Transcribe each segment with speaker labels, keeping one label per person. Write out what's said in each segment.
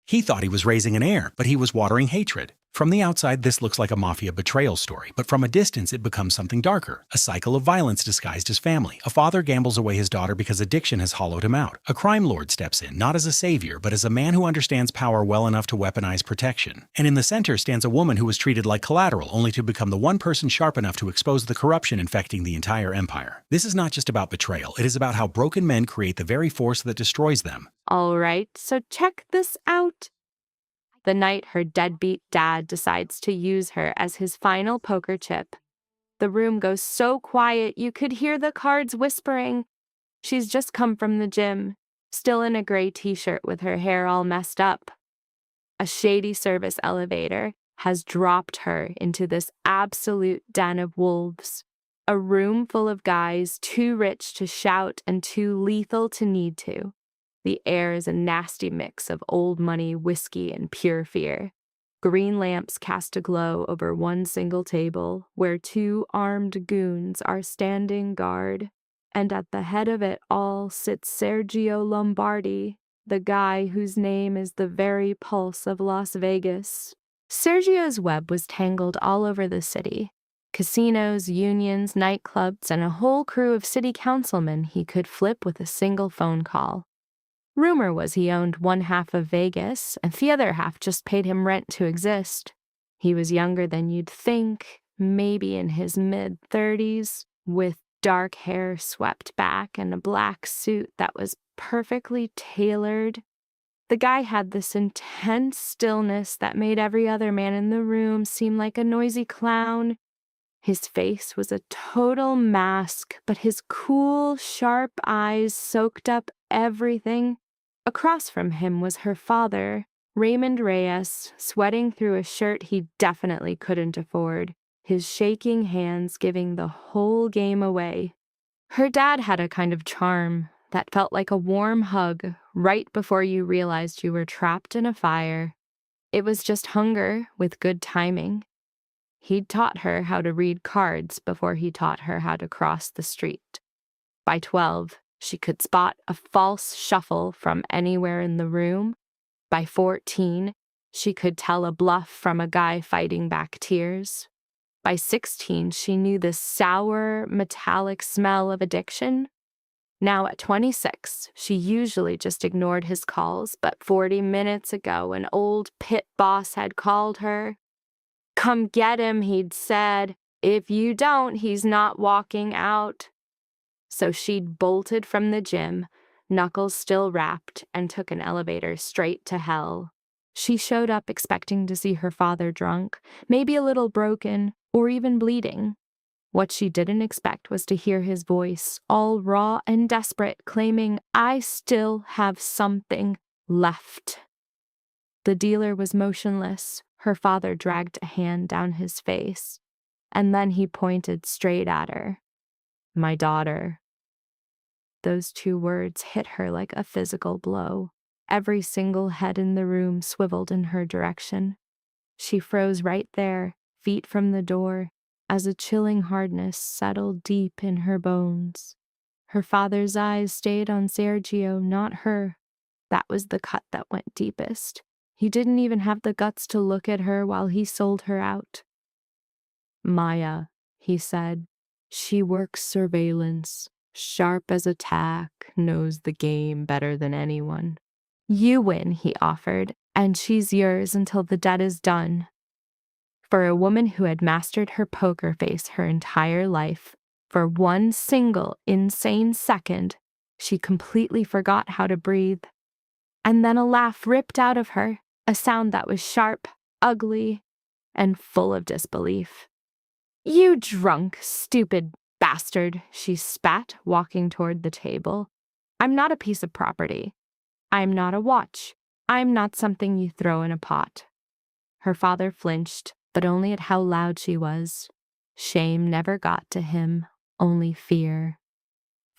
Speaker 1: He thought he was raising an heir, but he was watering hatred. From the outside, this looks like a mafia betrayal story, but from a distance it becomes something darker. A cycle of violence disguised as family. A father gambles away his daughter because addiction has hollowed him out. A crime lord steps in, not as a savior, but as a man who understands power well enough to weaponize protection. And in the center stands a woman who was treated like collateral, only to become the one person sharp enough to expose the corruption infecting the entire empire. This is not just about betrayal, it is about how broken men create the very force that destroys them.
Speaker 2: All right, so check this out. The night her deadbeat dad decides to use her as his final poker chip. The room goes so quiet you could hear the cards whispering. She's just come from the gym, still in a gray t-shirt with her hair all messed up. A shady service elevator has dropped her into this absolute den of wolves. A room full of guys too rich to shout and too lethal to need to. The air is a nasty mix of old money, whiskey, and pure fear. Green lamps cast a glow over one single table, where two armed goons are standing guard. And at the head of it all sits Sergio Lombardi, the guy whose name is the very pulse of Las Vegas. Sergio's web was tangled all over the city. Casinos, unions, nightclubs, and a whole crew of city councilmen he could flip with a single phone call. Rumor was he owned one half of Vegas, and the other half just paid him rent to exist. He was younger than you'd think, maybe in his mid-30s, with dark hair swept back and a black suit that was perfectly tailored. The guy had this intense stillness that made every other man in the room seem like a noisy clown. His face was a total mask, but his cool, sharp eyes soaked up everything. Across from him was her father, Raymond Reyes, sweating through a shirt he definitely couldn't afford, his shaking hands giving the whole game away. Her dad had a kind of charm that felt like a warm hug right before you realized you were trapped in a fire. It was just hunger with good timing. He'd taught her how to read cards before he taught her how to cross the street. By 12, she could spot a false shuffle from anywhere in the room. By 14, she could tell a bluff from a guy fighting back tears. By 16, she knew the sour, metallic smell of addiction. Now at 26, she usually just ignored his calls, but 40 minutes ago, an old pit boss had called her. "Come get him," he'd said. "If you don't, he's not walking out." So she'd bolted from the gym, knuckles still wrapped, and took an elevator straight to hell. She showed up expecting to see her father drunk, maybe a little broken, or even bleeding. What she didn't expect was to hear his voice, all raw and desperate, claiming, "I still have something left." The dealer was motionless. Her father dragged a hand down his face, and then he pointed straight at her. "My daughter." Those two words hit her like a physical blow. Every single head in the room swiveled in her direction. She froze right there, feet from the door, as a chilling hardness settled deep in her bones. Her father's eyes stayed on Sergio, not her. That was the cut that went deepest. He didn't even have the guts to look at her while he sold her out. "Maya," he said. "She works surveillance. Sharp as a tack, knows the game better than anyone." "You win," he offered, "and she's yours until the debt is done." For a woman who had mastered her poker face her entire life, for one single insane second, she completely forgot how to breathe. And then a laugh ripped out of her, a sound that was sharp, ugly, and full of disbelief. "You drunk, stupid bastard," she spat, walking toward the table. "I'm not a piece of property. I'm not a watch. I'm not something you throw in a pot." Her father flinched, but only at how loud she was. Shame never got to him, only fear.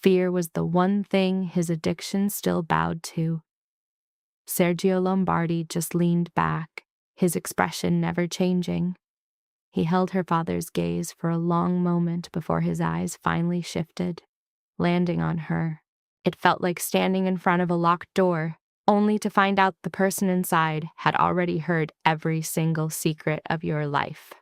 Speaker 2: Fear was the one thing his addiction still bowed to. Sergio Lombardi just leaned back, his expression never changing. He held her father's gaze for a long moment before his eyes finally shifted, landing on her. It felt like standing in front of a locked door, only to find out the person inside had already heard every single secret of your life.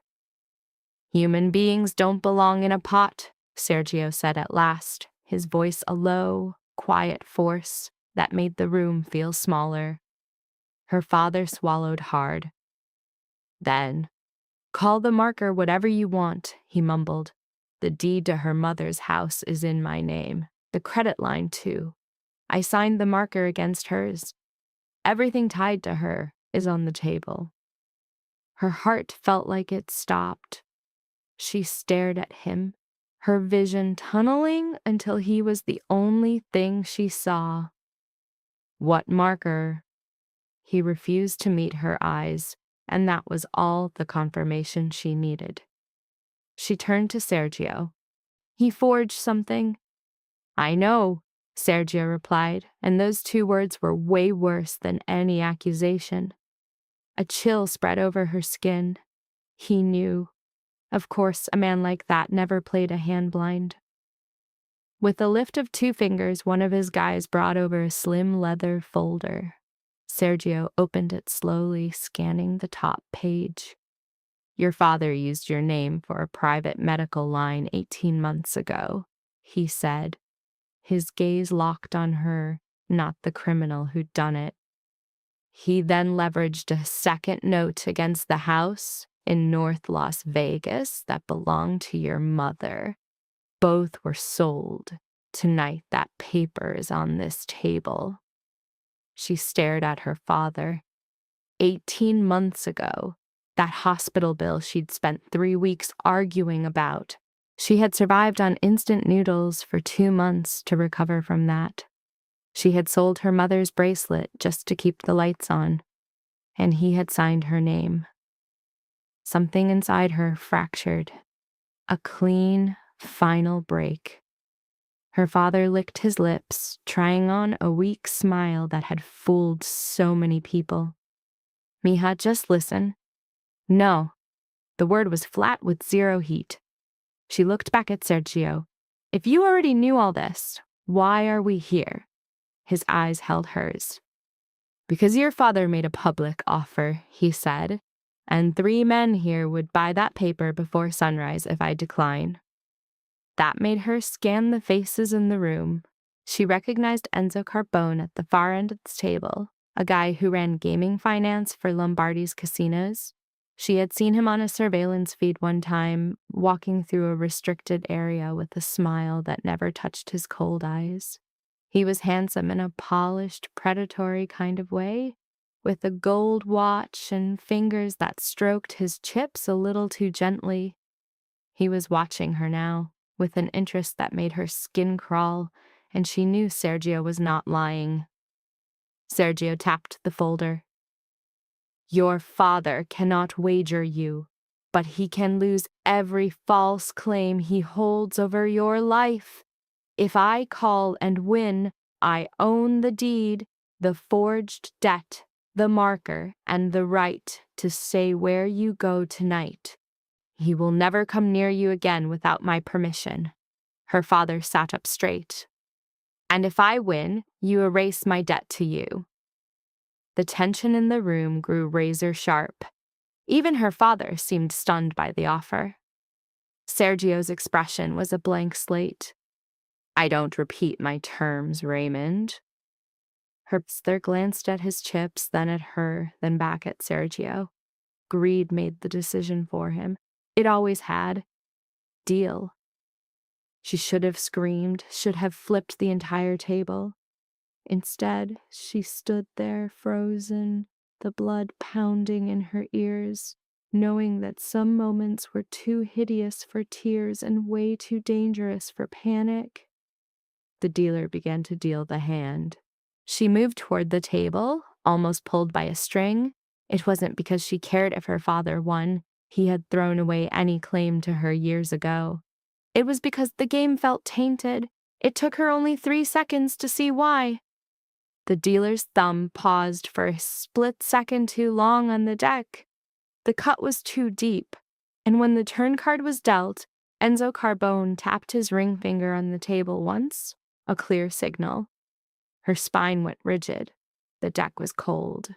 Speaker 2: "Human beings don't belong in a pot," Sergio said at last, his voice a low, quiet force that made the room feel smaller. Her father swallowed hard. Then, "Call the marker whatever you want," he mumbled. "The deed to her mother's house is in my name. The credit line, too. I signed the marker against hers. Everything tied to her is on the table." Her heart felt like it stopped. She stared at him, her vision tunneling until he was the only thing she saw. "What marker?" He refused to meet her eyes, and that was all the confirmation she needed. She turned to Sergio. "He forged something." "I know," Sergio replied, and those two words were way worse than any accusation. A chill spread over her skin. He knew. Of course, a man like that never played a hand blind. With a lift of two fingers, one of his guys brought over a slim leather folder. Sergio opened it slowly, scanning the top page. "Your father used your name for a private medical line 18 months ago," he said. His gaze locked on her, not the criminal who'd done it. "He then leveraged a second note against the house in North Las Vegas that belonged to your mother. Both were sold. Tonight, that paper is on this table." She stared at her father. 18 months ago, that hospital bill she'd spent 3 weeks arguing about. She had survived on instant noodles for 2 months to recover from that. She had sold her mother's bracelet just to keep the lights on, and he had signed her name. Something inside her fractured. A clean, final break. Her father licked his lips, trying on a weak smile that had fooled so many people. "Mija, just listen." "No." The word was flat with zero heat. She looked back at Sergio. "If you already knew all this, why are we here?" His eyes held hers. "Because your father made a public offer," he said, "and 3 men here would buy that paper before sunrise if I decline." That made her scan the faces in the room. She recognized Enzo Carbone at the far end of the table, a guy who ran gaming finance for Lombardi's casinos. She had seen him on a surveillance feed one time, walking through a restricted area with a smile that never touched his cold eyes. He was handsome in a polished, predatory kind of way, with a gold watch and fingers that stroked his chips a little too gently. He was watching her now, with an interest that made her skin crawl, and she knew Sergio was not lying. Sergio tapped the folder. "Your father cannot wager you, but he can lose every false claim he holds over your life. If I call and win, I own the deed, the forged debt, the marker, and the right to say where you go tonight. He will never come near you again without my permission." Her father sat up straight. "And if I win, you erase my debt to you." The tension in the room grew razor sharp. Even her father seemed stunned by the offer. Sergio's expression was a blank slate. "I don't repeat my terms, Raymond." Her father glanced at his chips, then at her, then back at Sergio. Greed made the decision for him. It always had. Deal. She should have screamed, should have flipped the entire table. Instead, she stood there frozen, the blood pounding in her ears, knowing that some moments were too hideous for tears and way too dangerous for panic. The dealer began to deal the hand. She moved toward the table, almost pulled by a string. It wasn't because she cared if her father won. He had thrown away any claim to her years ago. It was because the game felt tainted. It took her only 3 seconds to see why. The dealer's thumb paused for a split second too long on the deck. The cut was too deep, and when the turn card was dealt, Enzo Carbone tapped his ring finger on the table once, a clear signal. Her spine went rigid. The deck was cold.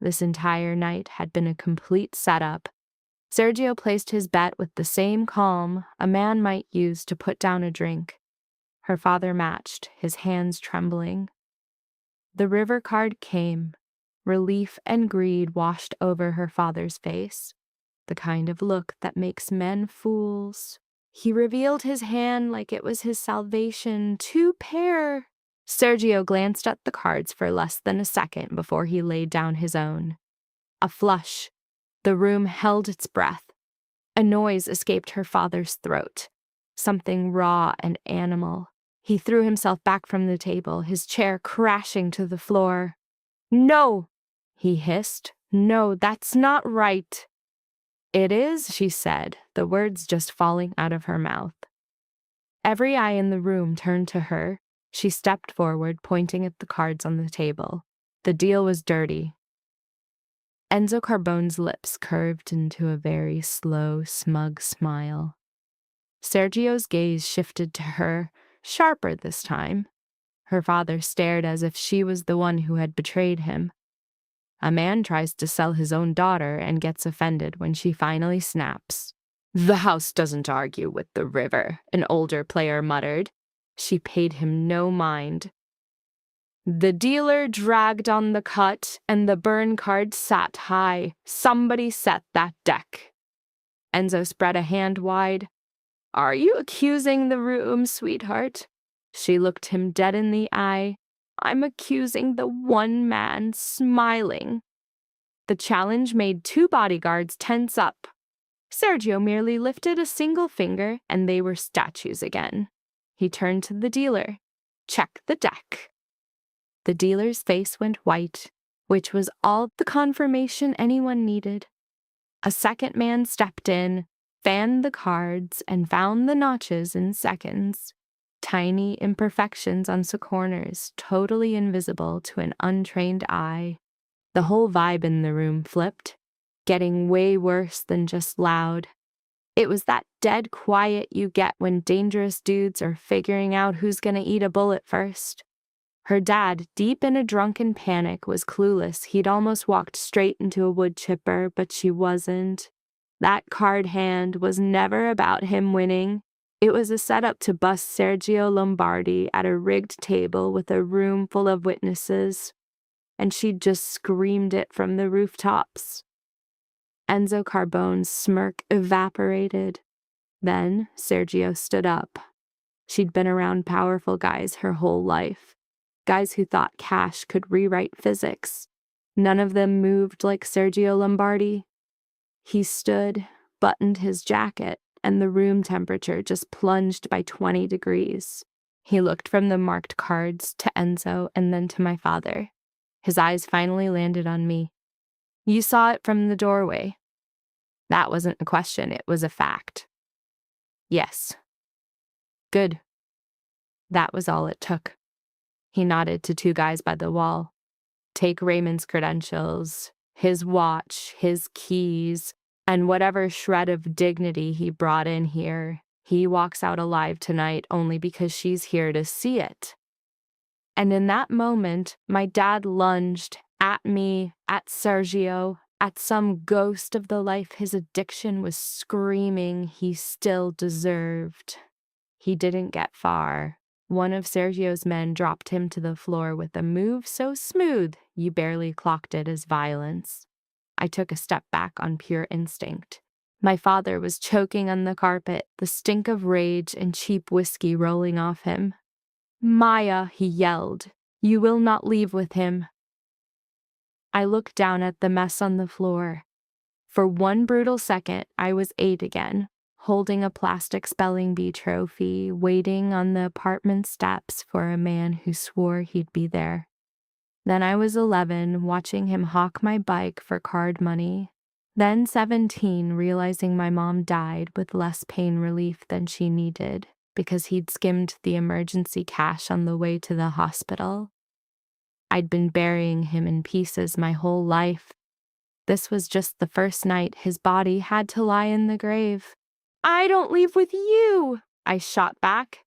Speaker 2: This entire night had been a complete setup. Sergio placed his bet with the same calm a man might use to put down a drink. Her father matched, his hands trembling. The river card came. Relief and greed washed over her father's face, the kind of look that makes men fools. He revealed his hand like it was his salvation. 2 pair. Sergio glanced at the cards for less than a second before he laid down his own. A flush. The room held its breath. A noise escaped her father's throat. Something raw and animal. He threw himself back from the table, his chair crashing to the floor. "No!" he hissed. "No, that's not right." "It is," she said, the words just falling out of her mouth. Every eye in the room turned to her. She stepped forward, pointing at the cards on the table. The deal was dirty. Enzo Carbone's lips curved into a very slow, smug smile. Sergio's gaze shifted to her, sharper this time. Her father stared as if she was the one who had betrayed him. A man tries to sell his own daughter and gets offended when she finally snaps. "The house doesn't argue with the river," an older player muttered. She paid him no mind. The dealer dragged on the cut, and the burn card sat high. Somebody set that deck. Enzo spread a hand wide. "Are you accusing the room, sweetheart?" She looked him dead in the eye. "I'm accusing the one man smiling." The challenge made 2 bodyguards tense up. Sergio merely lifted a single finger, and they were statues again. He turned to the dealer. "Check the deck." The dealer's face went white, which was all the confirmation anyone needed. A second man stepped in, fanned the cards, and found the notches in seconds. Tiny imperfections on some corners, totally invisible to an untrained eye. The whole vibe in the room flipped, getting way worse than just loud. It was that dead quiet you get when dangerous dudes are figuring out who's gonna eat a bullet first. Her dad, deep in a drunken panic, was clueless. He'd almost walked straight into a wood chipper, but she wasn't. That card hand was never about him winning. It was a setup to bust Sergio Lombardi at a rigged table with a room full of witnesses, and she'd just screamed it from the rooftops. Enzo Carbone's smirk evaporated. Then Sergio stood up. She'd been around powerful guys her whole life. Guys who thought cash could rewrite physics. None of them moved like Sergio Lombardi. He stood, buttoned his jacket, and the room temperature just plunged by 20 degrees. He looked from the marked cards to Enzo and then to my father. His eyes finally landed on me. "You saw it from the doorway." That wasn't a question, it was a fact. "Yes." "Good." That was all it took. He nodded to 2 guys by the wall. "Take Raymond's credentials, his watch, his keys, and whatever shred of dignity he brought in here. He walks out alive tonight only because she's here to see it." And in that moment, my dad lunged at me, at Sergio, at some ghost of the life his addiction was screaming he still deserved. He didn't get far. One of Sergio's men dropped him to the floor with a move so smooth you barely clocked it as violence. I took a step back on pure instinct. My father was choking on the carpet, the stink of rage and cheap whiskey rolling off him. "Maya," he yelled, "you will not leave with him." I looked down at the mess on the floor. For one brutal second, I was 8 again, holding a plastic spelling bee trophy, waiting on the apartment steps for a man who swore he'd be there. Then I was 11, watching him hawk my bike for card money. Then 17, realizing my mom died with less pain relief than she needed because he'd skimmed the emergency cash on the way to the hospital. I'd been burying him in pieces my whole life. This was just the first night his body had to lie in the grave. "I don't leave with you," I shot back.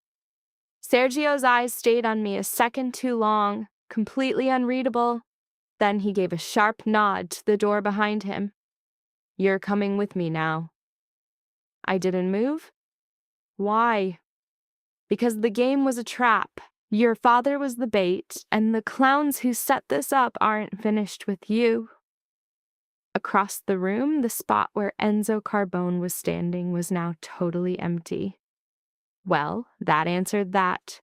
Speaker 2: Sergio's eyes stayed on me a second too long, completely unreadable. Then he gave a sharp nod to the door behind him. "You're coming with me now." I didn't move. Why? Because the game was a trap. Your father was the bait, and the clowns who set this up aren't finished with you. Across the room, the spot where Enzo Carbone was standing was now totally empty. Well, that answered that.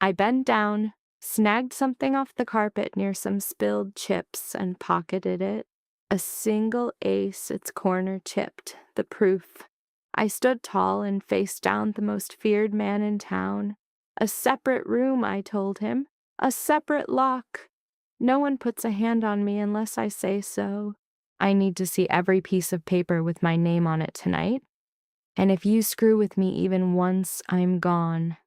Speaker 2: I bent down, snagged something off the carpet near some spilled chips, and pocketed it. A single ace, its corner chipped, the proof. I stood tall and faced down the most feared man in town. A separate room, I told him. A separate lock. No one puts a hand on me unless I say so. I need to see every piece of paper with my name on it tonight. And if you screw with me even once, I'm gone.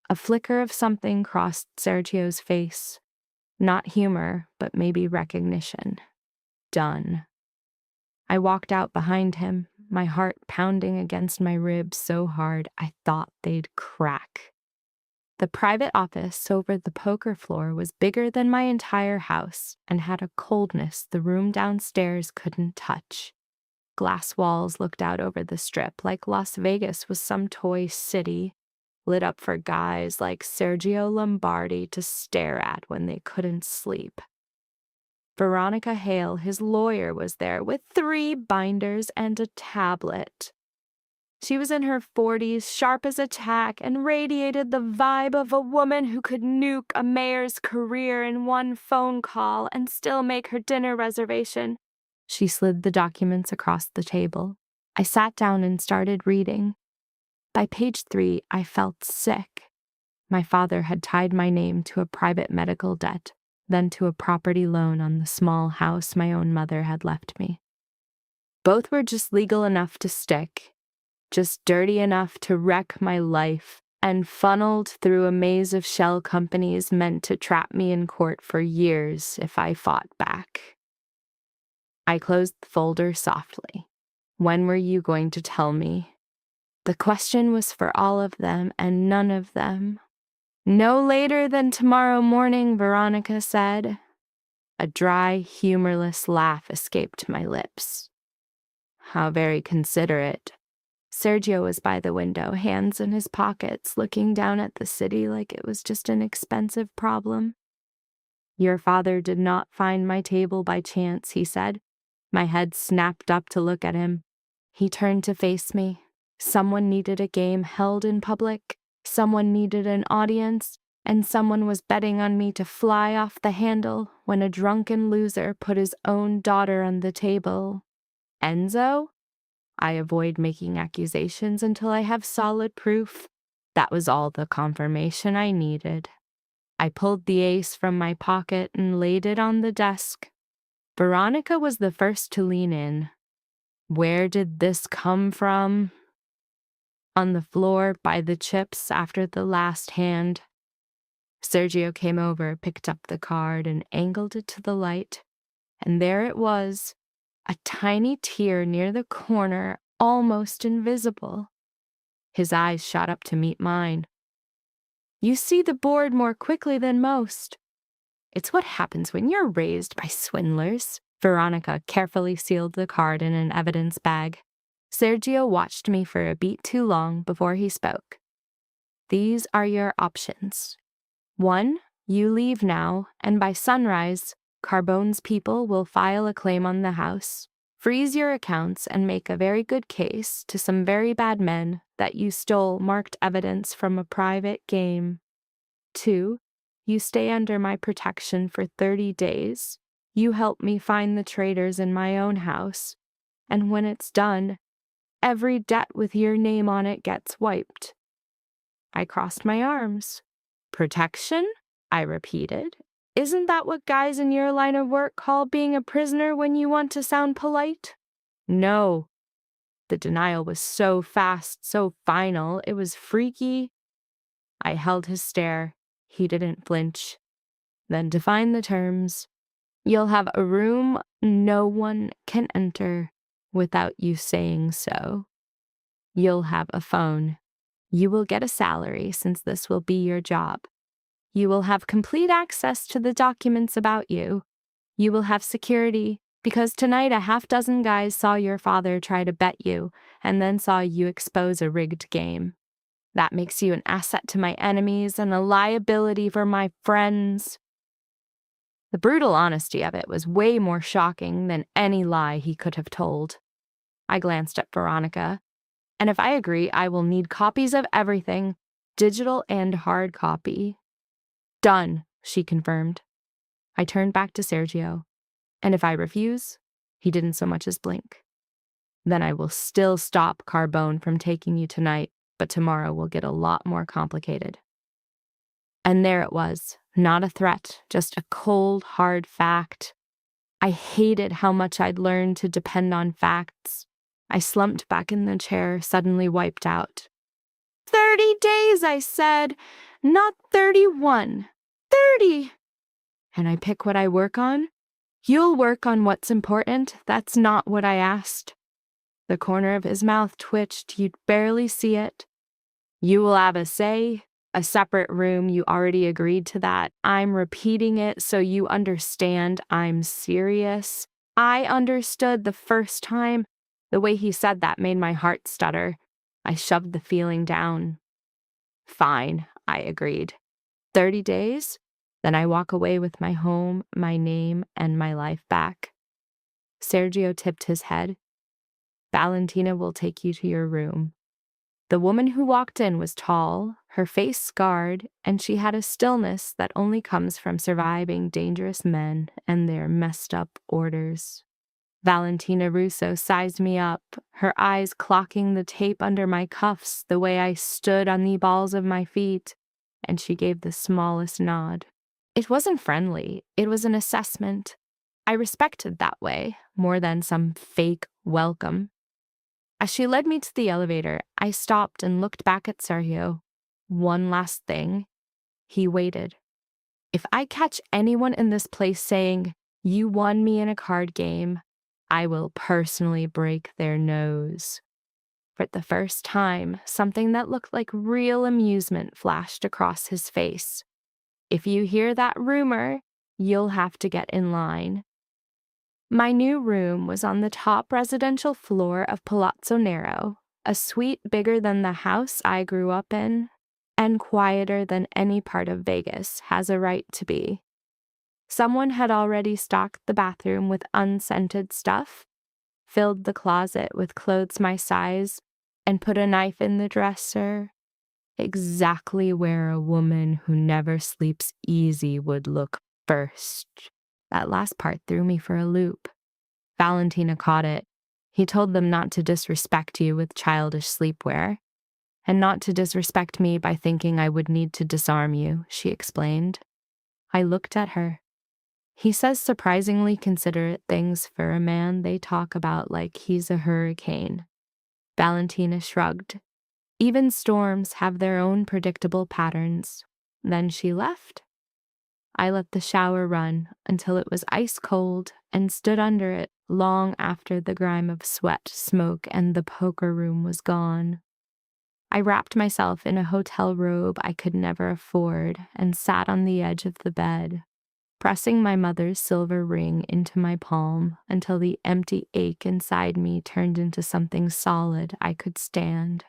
Speaker 2: A flicker of something crossed Sergio's face. Not humor, but maybe recognition. Done. I walked out behind him, my heart pounding against my ribs so hard I thought they'd crack. The private office over the poker floor was bigger than my entire house and had a coldness the room downstairs couldn't touch. Glass walls looked out over the strip like Las Vegas was some toy city, lit up for guys like Sergio Lombardi to stare at when they couldn't sleep. Veronica Hale, his lawyer, was there with 3 binders and a tablet. She was in her 40s, sharp as a tack, and radiated the vibe of a woman who could nuke a mayor's career in one phone call and still make her dinner reservation. She slid the documents across the table. I sat down and started reading. By page 3, I felt sick. My father had tied my name to a private medical debt, then to a property loan on the small house my own mother had left me. Both were just legal enough to stick, just dirty enough to wreck my life, and funneled through a maze of shell companies meant to trap me in court for years if I fought back. I closed the folder softly. When were you going to tell me? The question was for all of them, and none of them. No later than tomorrow morning, Veronica said. A dry, humorless laugh escaped my lips. How very considerate. Sergio was by the window, hands in his pockets, looking down at the city like it was just an expensive problem. Your father did not find my table by chance, he said. My head snapped up to look at him. He turned to face me. Someone needed a game held in public, someone needed an audience, and someone was betting on me to fly off the handle when a drunken loser put his own daughter on the table. Enzo? I avoid making accusations until I have solid proof. That was all the confirmation I needed. I pulled the ace from my pocket and laid it on the desk. Veronica was the first to lean in. Where did this come from? On the floor by the chips after the last hand. Sergio came over, picked up the card, and angled it to the light. And there it was, a tiny tear near the corner, almost invisible. His eyes shot up to meet mine. You see the board more quickly than most. It's what happens when you're raised by swindlers. Veronica carefully sealed the card in an evidence bag. Sergio watched me for a beat too long before he spoke. These are your options. 1, you leave now, and by sunrise, Carbone's people will file a claim on the house, freeze your accounts, and make a very good case to some very bad men that you stole marked evidence from a private game. 2, you stay under my protection for 30 days. You help me find the traitors in my own house, and when it's done, every debt with your name on it gets wiped. I crossed my arms. Protection? I repeated. Isn't that what guys in your line of work call being a prisoner when you want to sound polite? No. The denial was so fast, so final, it was freaky. I held his stare. He didn't flinch. Then define the terms. You'll have a room no one can enter without you saying so. You'll have a phone. You will get a salary since this will be your job. You will have complete access to the documents about you. You will have security, because tonight a half-dozen guys saw your father try to bet you, and then saw you expose a rigged game. That makes you an asset to my enemies and a liability for my friends." The brutal honesty of it was way more shocking than any lie he could have told. I glanced at Veronica. "And if I agree, I will need copies of everything, digital and hard copy." "Done," she confirmed. I turned back to Sergio. "And if I refuse?" He didn't so much as blink. "Then I will still stop Carbone from taking you tonight, but tomorrow will get a lot more complicated." And there it was, not a threat, just a cold, hard fact. I hated how much I'd learned to depend on facts. I slumped back in the chair, suddenly wiped out. 30 days, I said, not 31. 30! And I pick what I work on? You'll work on what's important. That's not what I asked. The corner of his mouth twitched. You'd barely see it. You will have a say, a separate room. You already agreed to that. I'm repeating it so you understand I'm serious. I understood the first time. The way he said that made my heart stutter. I shoved the feeling down. Fine, I agreed. 30 days? Then I walk away with my home, my name, and my life back. Sergio tipped his head. Valentina will take you to your room. The woman who walked in was tall, her face scarred, and she had a stillness that only comes from surviving dangerous men and their messed up orders. Valentina Russo sized me up, her eyes clocking the tape under my cuffs the way I stood on the balls of my feet, and she gave the smallest nod. It wasn't friendly, it was an assessment. I respected that way, more than some fake welcome. As she led me to the elevator, I stopped and looked back at Sergio. One last thing. He waited. If I catch anyone in this place saying, "You won me in a card game," I will personally break their nose. For the first time, something that looked like real amusement flashed across his face. If you hear that rumor, you'll have to get in line. My new room was on the top residential floor of Palazzo Nero, a suite bigger than the house I grew up in, and quieter than any part of Vegas has a right to be. Someone had already stocked the bathroom with unscented stuff, filled the closet with clothes my size, and put a knife in the dresser, exactly where a woman who never sleeps easy would look first. That last part threw me for a loop. Valentina caught it. He told them not to disrespect you with childish sleepwear, and not to disrespect me by thinking I would need to disarm you, she explained. I looked at her. He says surprisingly considerate things for a man they talk about like he's a hurricane. Valentina shrugged. Even storms have their own predictable patterns. Then she left. I let the shower run until it was ice cold and stood under it long after the grime of sweat, smoke, and the poker room was gone. I wrapped myself in a hotel robe I could never afford and sat on the edge of the bed, pressing my mother's silver ring into my palm until the empty ache inside me turned into something solid I could stand.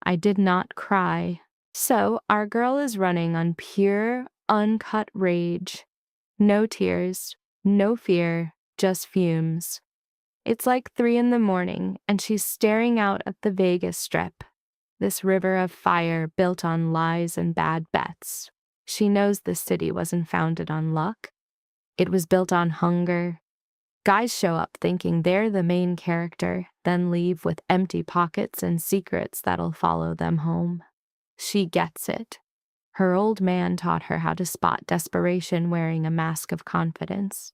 Speaker 2: I did not cry. So our girl is running on pure, uncut rage. No tears, no fear, just fumes. It's like 3 a.m, and she's staring out at the Vegas Strip, this river of fire built on lies and bad bets. She knows the city wasn't founded on luck. It was built on hunger. Guys show up thinking they're the main character, then leave with empty pockets and secrets that'll follow them home. She gets it. Her old man taught her how to spot desperation wearing a mask of confidence.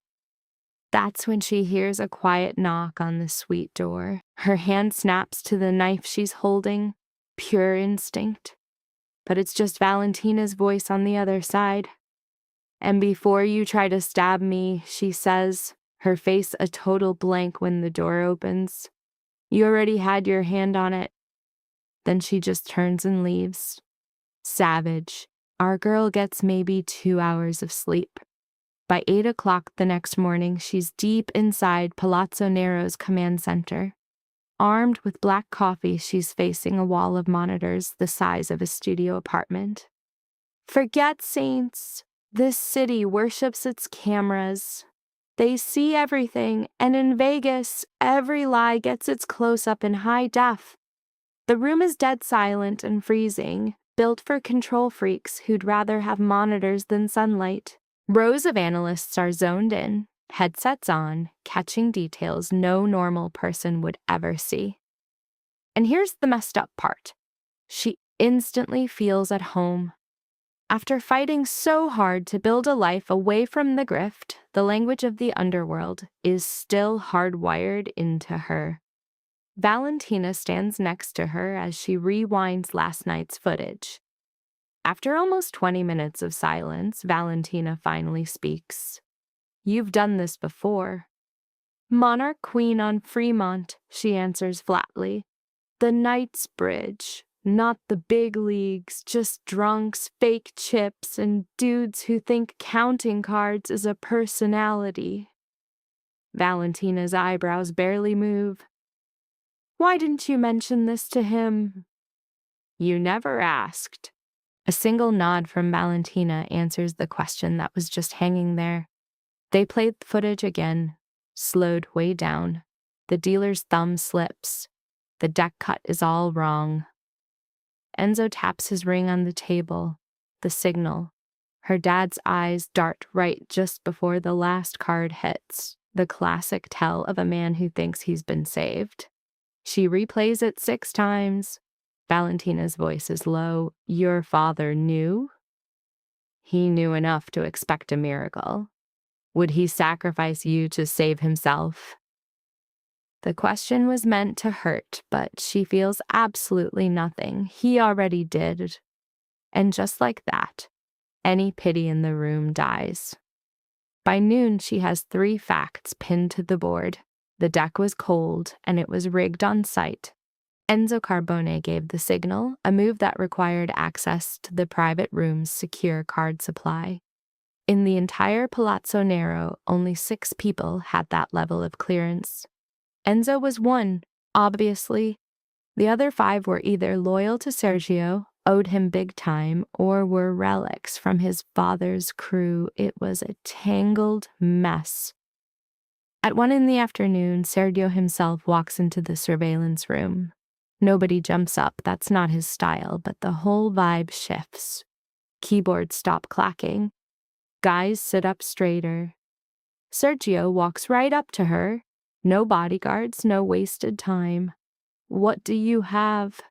Speaker 2: That's when she hears a quiet knock on the suite door. Her hand snaps to the knife she's holding, pure instinct. But it's just Valentina's voice on the other side. "And before you try to stab me," she says, her face a total blank when the door opens, "you already had your hand on it." Then she just turns and leaves. Savage. Our girl gets maybe 2 hours of sleep. By 8 o'clock the next morning, she's deep inside Palazzo Nero's command center. Armed with black coffee, she's facing a wall of monitors the size of a studio apartment. Forget saints. This city worships its cameras. They see everything, and in Vegas, every lie gets its close-up in high def. The room is dead silent and freezing, built for control freaks who'd rather have monitors than sunlight. Rows of analysts are zoned in, headsets on, catching details no normal person would ever see. And here's the messed up part. She instantly feels at home. After fighting so hard to build a life away from the grift, the language of the underworld is still hardwired into her. Valentina stands next to her as she rewinds last night's footage. After almost 20 minutes of silence, Valentina finally speaks. "You've done this before." "Monarch Queen on Fremont," she answers flatly. "The Knightsbridge. Not the big leagues, just drunks, fake chips, and dudes who think counting cards is a personality." Valentina's eyebrows barely move. "Why didn't you mention this to him?" "You never asked." A single nod from Valentina answers the question that was just hanging there. They played the footage again, slowed way down. The dealer's thumb slips. The deck cut is all wrong. Enzo taps his ring on the table, the signal. Her dad's eyes dart right just before the last card hits, the classic tell of a man who thinks he's been saved. She replays it 6 times. Valentina's voice is low. "Your father knew?" "He knew enough to expect a miracle. Would he sacrifice you to save himself?" The question was meant to hurt, but she feels absolutely nothing. He already did. And just like that, any pity in the room dies. By noon, she has 3 facts pinned to the board. The deck was cold, and it was rigged on site. Enzo Carbone gave the signal, a move that required access to the private room's secure card supply. In the entire Palazzo Nero, only 6 people had that level of clearance. Enzo was one, obviously. The other 5 were either loyal to Sergio, owed him big time, or were relics from his father's crew. It was a tangled mess. At 1 in the afternoon, Sergio himself walks into the surveillance room. Nobody jumps up, that's not his style, but the whole vibe shifts. Keyboards stop clacking. Guys sit up straighter. Sergio walks right up to her. No bodyguards, no wasted time. "What do you have?"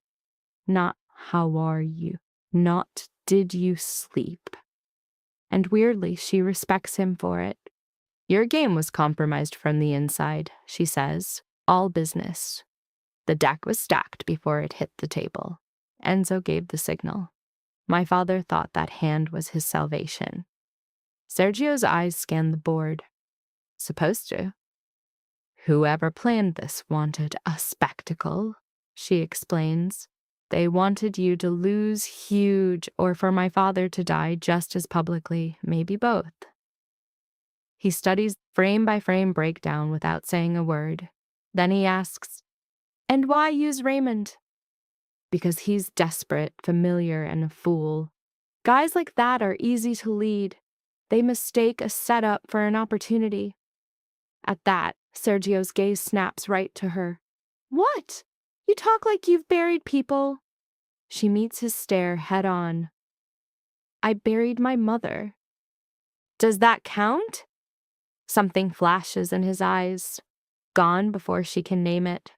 Speaker 2: Not "how are you?" Not "did you sleep?" And weirdly, she respects him for it. "Your game was compromised from the inside," she says. "All business." The deck was stacked before it hit the table. Enzo gave the signal. My father thought that hand was his salvation. Sergio's eyes scanned the board. "Supposed to." "Whoever planned this wanted a spectacle," she explains. "They wanted you to lose huge, or for my father to die just as publicly, maybe both." He studies frame-by-frame breakdown without saying a word. Then he asks, "And why use Raymond?" "Because he's desperate, familiar, and a fool. Guys like that are easy to lead. They mistake a setup for an opportunity." At that, Sergio's gaze snaps right to her. "What? You talk like you've buried people." She meets his stare head on. "I buried my mother." "Does that count?" Something flashes in his eyes. Gone before she can name it.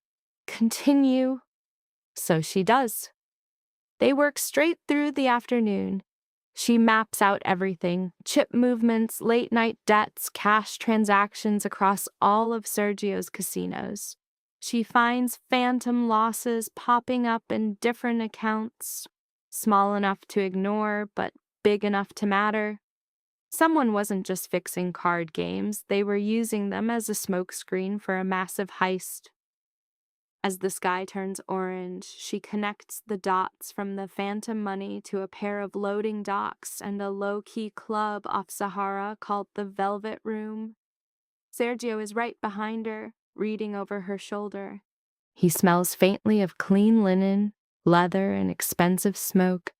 Speaker 2: "Continue." So she does. They work straight through the afternoon. She maps out everything: chip movements, late-night debts, cash transactions across all of Sergio's casinos. She finds phantom losses popping up in different accounts, small enough to ignore, but big enough to matter. Someone wasn't just fixing card games, they were using them as a smokescreen for a massive heist. As the sky turns orange, she connects the dots from the phantom money to a pair of loading docks and a low-key club off Sahara called the Velvet Room. Sergio is right behind her, reading over her shoulder. He smells faintly of clean linen, leather, and expensive smoke,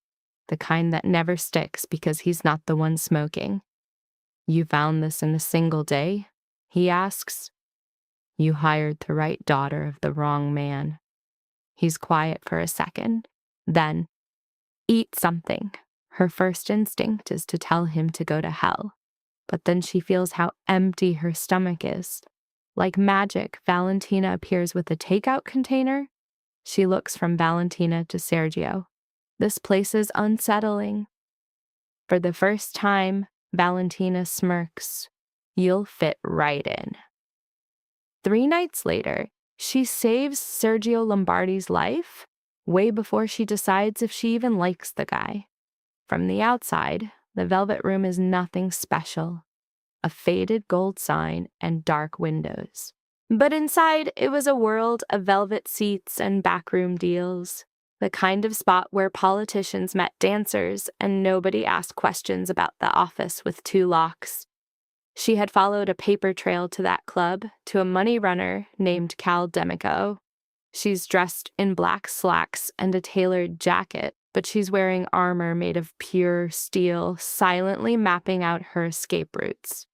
Speaker 2: the kind that never sticks because he's not the one smoking. "You found this in a single day?" he asks. "You hired the right daughter of the wrong man." He's quiet for a second. Then, "Eat something." Her first instinct is to tell him to go to hell. But then she feels how empty her stomach is. Like magic, Valentina appears with a takeout container. She looks from Valentina to Sergio. This place is unsettling. For the first time, Valentina smirks. "You'll fit right in." 3 nights later, she saves Sergio Lombardi's life way before she decides if she even likes the guy. From the outside, the Velvet Room is nothing special. A faded gold sign and dark windows. But inside, it was a world of velvet seats and backroom deals. The kind of spot where politicians met dancers and nobody asked questions about the office with 2 locks. She had followed a paper trail to that club, to a money runner named Cal Demico. She's dressed in black slacks and a tailored jacket, but she's wearing armor made of pure steel, silently mapping out her escape routes.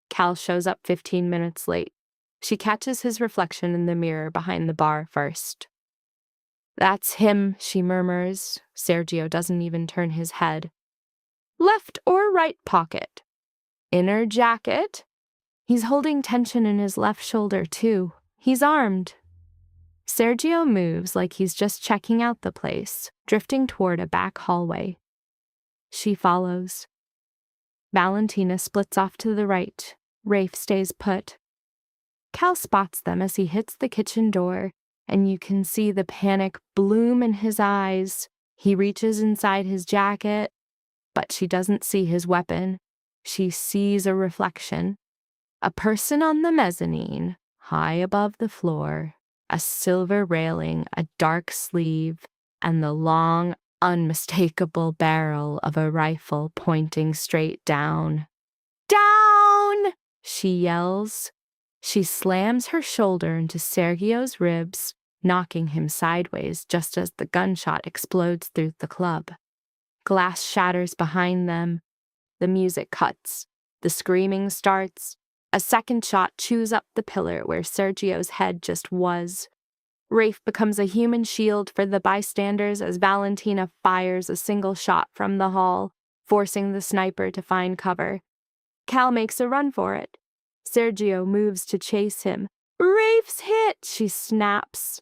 Speaker 2: Cal shows up 15 minutes late. She catches his reflection in the mirror behind the bar first. "That's him," she murmurs. Sergio doesn't even turn his head. "Left or right pocket?" "Inner jacket." He's holding tension in his left shoulder, too. He's armed. Sergio moves like he's just checking out the place, drifting toward a back hallway. She follows. Valentina splits off to the right. Rafe stays put. Cal spots them as he hits the kitchen door, and you can see the panic bloom in his eyes. He reaches inside his jacket, but she doesn't see his weapon. She sees a reflection. A person on the mezzanine, high above the floor, a silver railing, a dark sleeve, and the long, unmistakable barrel of a rifle pointing straight down. "Down!" she yells. She slams her shoulder into Sergio's ribs, knocking him sideways just as the gunshot explodes through the club. Glass shatters behind them. The music cuts. The screaming starts. A second shot chews up the pillar where Sergio's head just was. Rafe becomes a human shield for the bystanders as Valentina fires a single shot from the hall, forcing the sniper to find cover. Cal makes a run for it. Sergio moves to chase him. "Rafe's hit!" she snaps.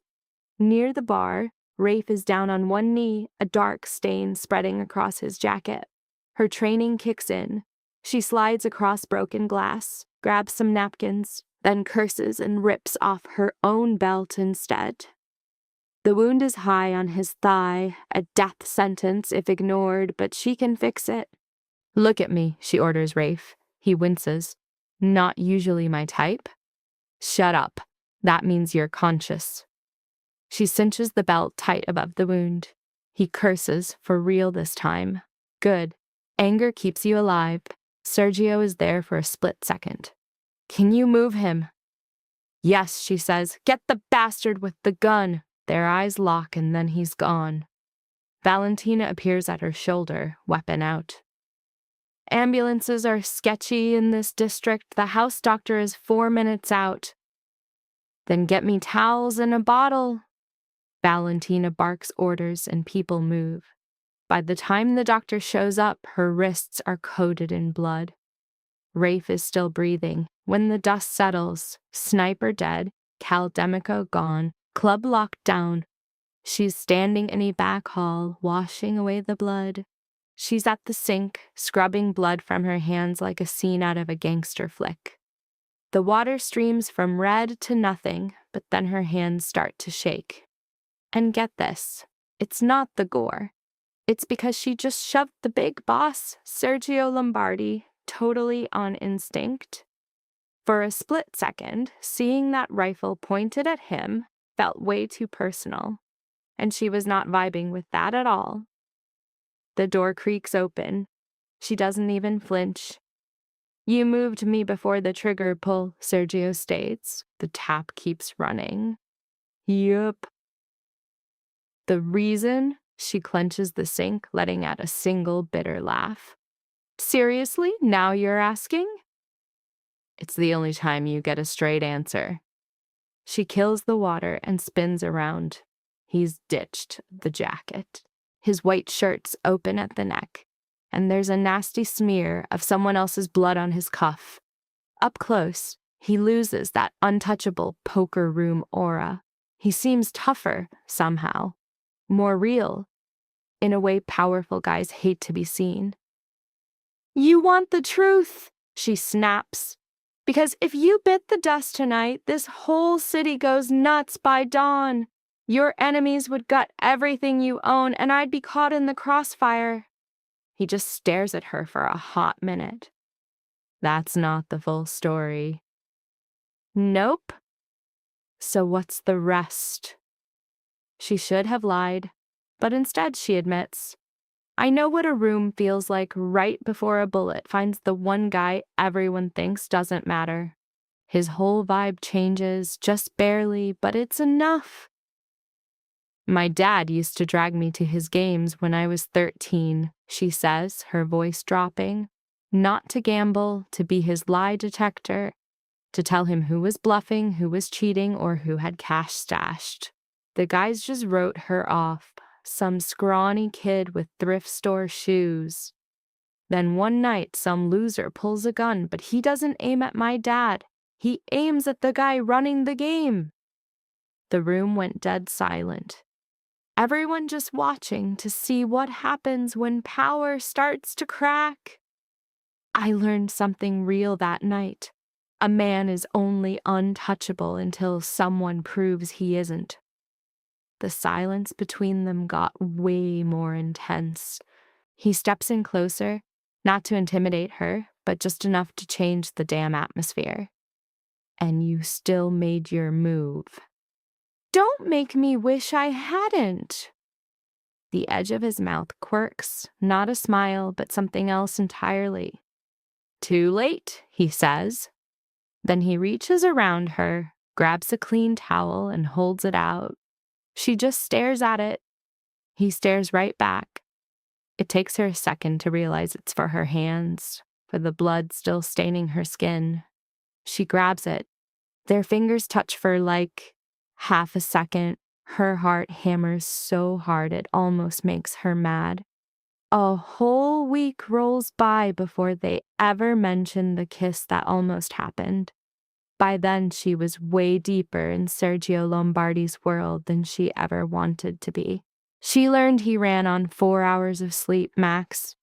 Speaker 2: Near the bar, Rafe is down on one knee, a dark stain spreading across his jacket. Her training kicks in. She slides across broken glass, grabs some napkins, then curses and rips off her own belt instead. The wound is high on his thigh, a death sentence if ignored, but she can fix it. "Look at me," she orders Rafe. He winces. "Not usually my type." "Shut up. That means you're conscious." She cinches the belt tight above the wound. He curses, for real this time. Good. Anger keeps you alive. Sergio is there for a split second. "Can you move him?" "Yes," she says. "Get the bastard with the gun." Their eyes lock and then he's gone. Valentina appears at her shoulder, weapon out. "Ambulances are sketchy in this district. The house doctor is 4 minutes out." "Then get me towels and a bottle." Valentina barks orders and people move. By the time the doctor shows up, her wrists are coated in blood. Rafe is still breathing. When the dust settles, sniper dead, Cal Demico gone, club locked down. She's standing in a back hall, washing away the blood. She's at the sink, scrubbing blood from her hands like a scene out of a gangster flick. The water streams from red to nothing, but then her hands start to shake. And get this, it's not the gore. It's because she just shoved the big boss, Sergio Lombardi, totally on instinct. For a split second, seeing that rifle pointed at him, felt way too personal, and she was not vibing with that at all. The door creaks open. She doesn't even flinch. "You moved me before the trigger pull," Sergio states. The tap keeps running. "Yup." The reason? She clenches the sink, letting out a single bitter laugh. "Seriously? Now you're asking?" "It's the only time you get a straight answer." She kills the water and spins around. He's ditched the jacket. His white shirt's open at the neck, and there's a nasty smear of someone else's blood on his cuff. Up close, he loses that untouchable poker room aura. He seems tougher, somehow. More real, in a way powerful guys hate to be seen. "You want the truth," she snaps. "Because if you bit the dust tonight, this whole city goes nuts by dawn. Your enemies would gut everything you own, and I'd be caught in the crossfire." He just stares at her for a hot minute. That's not the full story. Nope. So what's the rest? She should have lied, but instead she admits, "I know what a room feels like right before a bullet finds the one guy everyone thinks doesn't matter. His whole vibe changes, just barely, but it's enough." "My dad used to drag me to his games when I was 13, she says, her voice dropping. "Not to gamble, to be his lie detector, to tell him who was bluffing, who was cheating, or who had cash stashed. The guys just wrote her off. Some scrawny kid with thrift store shoes. Then one night, some loser pulls a gun, but he doesn't aim at my dad. He aims at the guy running the game." The room went dead silent. Everyone just watching to see what happens when power starts to crack. I learned something real that night. A man is only untouchable until someone proves he isn't. The silence between them got way more intense. He steps in closer, not to intimidate her, but just enough to change the damn atmosphere. "And you still made your move." "Don't make me wish I hadn't." The edge of his mouth quirks, not a smile, but something else entirely. "Too late," he says. Then he reaches around her, grabs a clean towel, and holds it out. She just stares at it. He stares right back. It takes her a second to realize it's for her hands, for the blood still staining her skin. She grabs it. Their fingers touch for like half a second. Her heart hammers so hard it almost makes her mad. A whole week rolls by before they ever mention the kiss that almost happened. By then, she was way deeper in Sergio Lombardi's world than she ever wanted to be. She learned he ran on 4 hours of sleep max.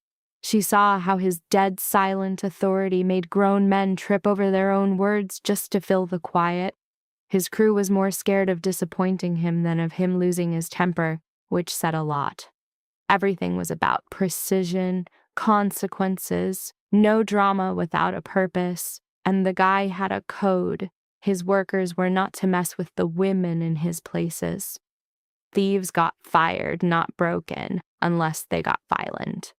Speaker 2: She saw how his dead silent authority made grown men trip over their own words just to fill the quiet. His crew was more scared of disappointing him than of him losing his temper, which said a lot. Everything was about precision, consequences, no drama without a purpose. And the guy had a code. His workers were not to mess with the women in his places. Thieves got fired, not broken, unless they got violent.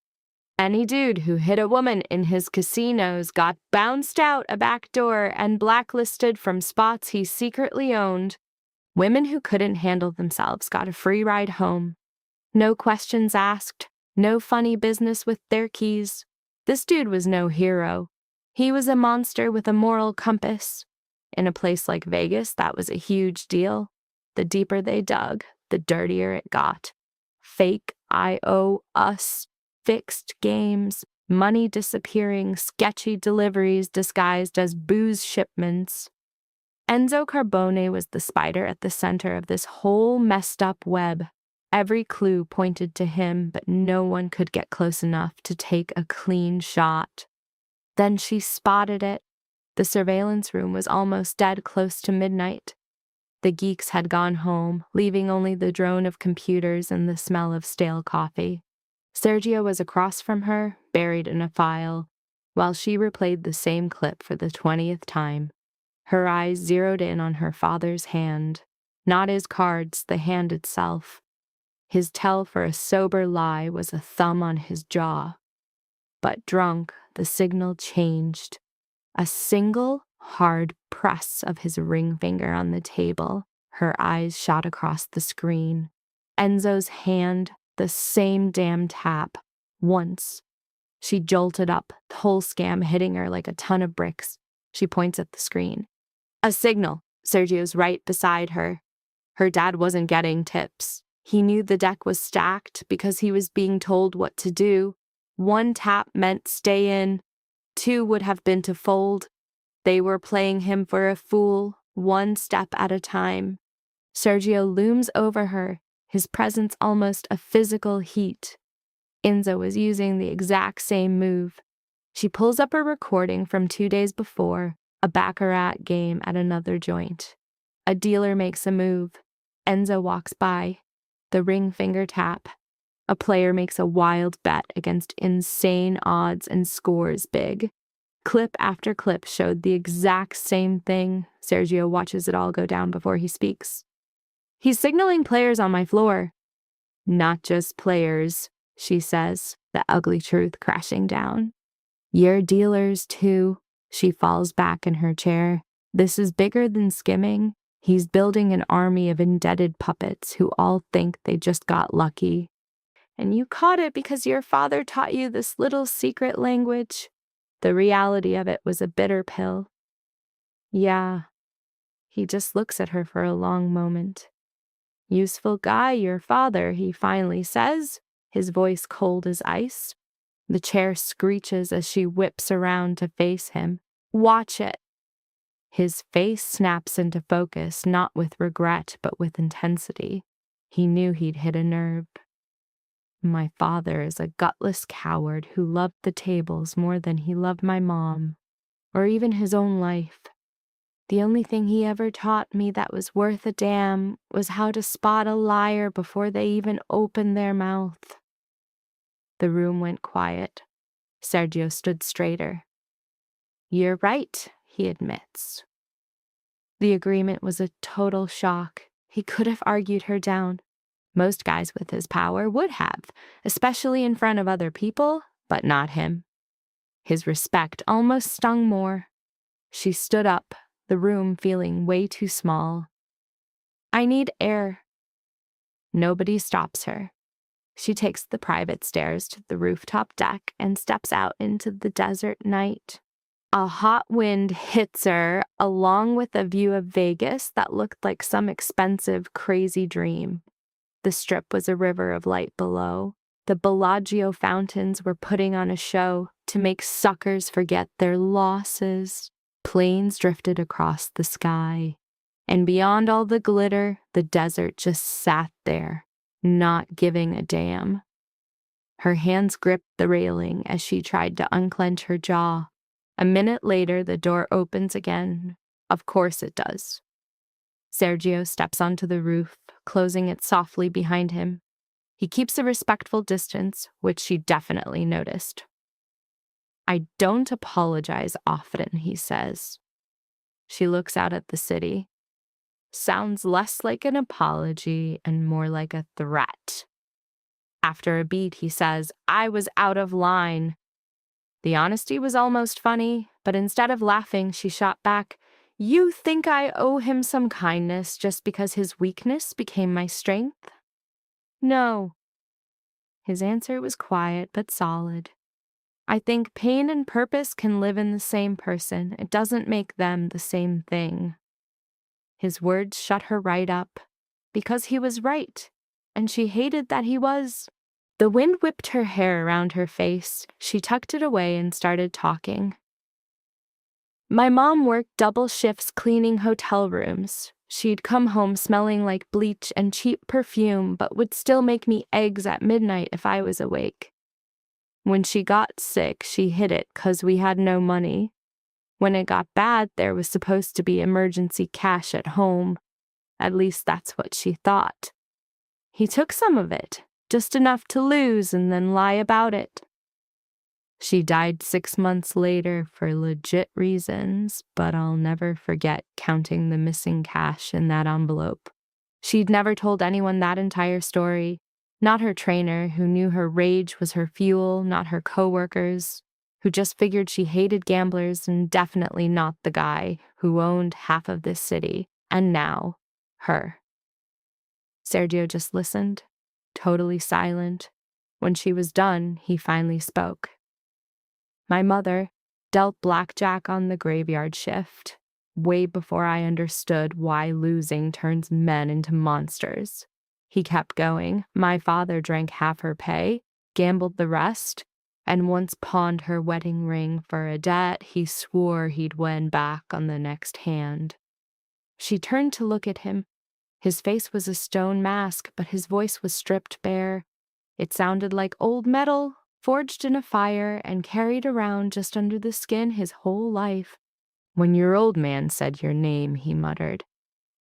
Speaker 2: Any dude who hit a woman in his casinos got bounced out a back door and blacklisted from spots he secretly owned. Women who couldn't handle themselves got a free ride home. No questions asked, no funny business with their keys. This dude was no hero. He was a monster with a moral compass. In a place like Vegas, that was a huge deal. The deeper they dug, the dirtier it got. Fake us, fixed games, money disappearing, sketchy deliveries disguised as booze shipments. Enzo Carbone was the spider at the center of this whole messed up web. Every clue pointed to him, but no one could get close enough to take a clean shot. Then she spotted it. The surveillance room was almost dead close to midnight. The geeks had gone home, leaving only the drone of computers and the smell of stale coffee. Sergio was across from her, buried in a file, while she replayed the same clip for the 20th time. Her eyes zeroed in on her father's hand. Not his cards, the hand itself. His tell for a sober lie was a thumb on his jaw. But drunk, the signal changed. A single, hard press of his ring finger on the table. Her eyes shot across the screen. Enzo's hand, the same damn tap. Once. She jolted up, the whole scam hitting her like a ton of bricks. She points at the screen. A signal. Sergio's right beside her. Her dad wasn't getting tips. He knew the deck was stacked because he was being told what to do. 1 tap meant stay in. 2 would have been to fold. They were playing him for a fool, 1 step at a time. Sergio looms over her, his presence almost a physical heat. Enzo was using the exact same move. She pulls up a recording from 2 days before, a baccarat game at another joint. A dealer makes a move. Enzo walks by. The ring finger tap. A player makes a wild bet against insane odds and scores big. Clip after clip showed the exact same thing. Sergio watches it all go down before he speaks. He's signaling players on my floor. Not just players, she says, the ugly truth crashing down. You're dealers too. She falls back in her chair. This is bigger than skimming. He's building an army of indebted puppets who all think they just got lucky. And you caught it because your father taught you this little secret language. The reality of it was a bitter pill. Yeah. He just looks at her for a long moment. Useful guy, your father, he finally says, his voice cold as ice. The chair screeches as she whips around to face him. Watch it. His face snaps into focus, not with regret, but with intensity. He knew he'd hit a nerve. My father is a gutless coward who loved the tables more than he loved my mom, or even his own life. The only thing he ever taught me that was worth a damn was how to spot a liar before they even opened their mouth. The room went quiet. Sergio stood straighter. You're right, he admits. The agreement was a total shock. He could have argued her down. Most guys with his power would have, especially in front of other people, but not him. His respect almost stung more. She stood up, the room feeling way too small. I need air. Nobody stops her. She takes the private stairs to the rooftop deck and steps out into the desert night. A hot wind hits her, along with a view of Vegas that looked like some expensive, crazy dream. The Strip was a river of light below. The Bellagio fountains were putting on a show to make suckers forget their losses. Planes drifted across the sky. And beyond all the glitter, the desert just sat there, not giving a damn. Her hands gripped the railing as she tried to unclench her jaw. A minute later, the door opens again. Of course it does. Sergio steps onto the roof, closing it softly behind him. He keeps a respectful distance, which she definitely noticed. I don't apologize often, he says. She looks out at the city. Sounds less like an apology and more like a threat. After a beat, he says, I was out of line. The honesty was almost funny, but instead of laughing, she shot back, You think I owe him some kindness just because his weakness became my strength? No. His answer was quiet but solid. I think pain and purpose can live in the same person. It doesn't make them the same thing. His words shut her right up, because he was right, and she hated that he was. The wind whipped her hair around her face. She tucked it away and started talking. My mom worked double shifts cleaning hotel rooms. She'd come home smelling like bleach and cheap perfume, but would still make me eggs at midnight if I was awake. When she got sick, she hid it 'cause we had no money. When it got bad, there was supposed to be emergency cash at home. At least that's what she thought. He took some of it, just enough to lose and then lie about it. She died 6 months later for legit reasons, but I'll never forget counting the missing cash in that envelope. She'd never told anyone that entire story. Not her trainer, who knew her rage was her fuel, not her coworkers, who just figured she hated gamblers, and definitely not the guy who owned half of this city, and now, her. Sergio just listened, totally silent. When she was done, he finally spoke. My mother dealt blackjack on the graveyard shift, way before I understood why losing turns men into monsters. He kept going. My father drank half her pay, gambled the rest, and once pawned her wedding ring for a debt he swore he'd win back on the next hand. She turned to look at him. His face was a stone mask, but his voice was stripped bare. It sounded like old metal, forged in a fire and carried around just under the skin his whole life. When your old man said your name, he muttered,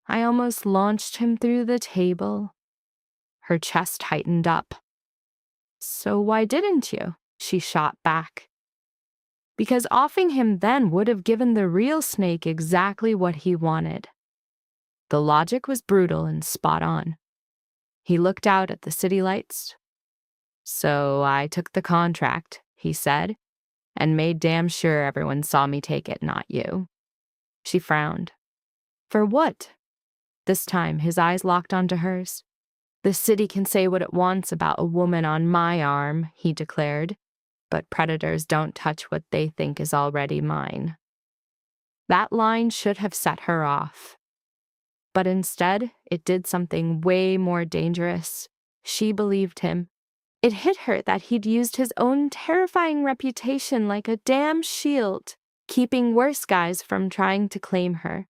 Speaker 2: I almost launched him through the table. Her chest tightened up. So why didn't you? She shot back. Because offing him then would have given the real Snake exactly what he wanted. The logic was brutal and spot on. He looked out at the city lights. So I took the contract, he said, and made damn sure everyone saw me take it, not you. She frowned. For what? This time, his eyes locked onto hers. The city can say what it wants about a woman on my arm, he declared, but predators don't touch what they think is already mine. That line should have set her off. But instead, it did something way more dangerous. She believed him. It hit her that he'd used his own terrifying reputation like a damn shield, keeping worse guys from trying to claim her.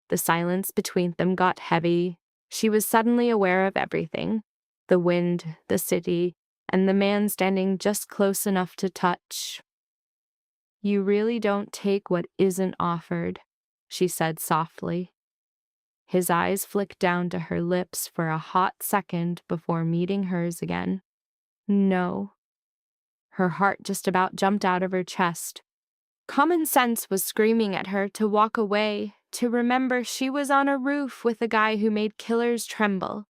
Speaker 2: The silence between them got heavy. She was suddenly aware of everything. The wind, the city, and the man standing just close enough to touch. You really don't take what isn't offered, she said softly. His eyes flicked down to her lips for a hot second before meeting hers again. No. Her heart just about jumped out of her chest. Common sense was screaming at her to walk away, to remember she was on a roof with a guy who made killers tremble.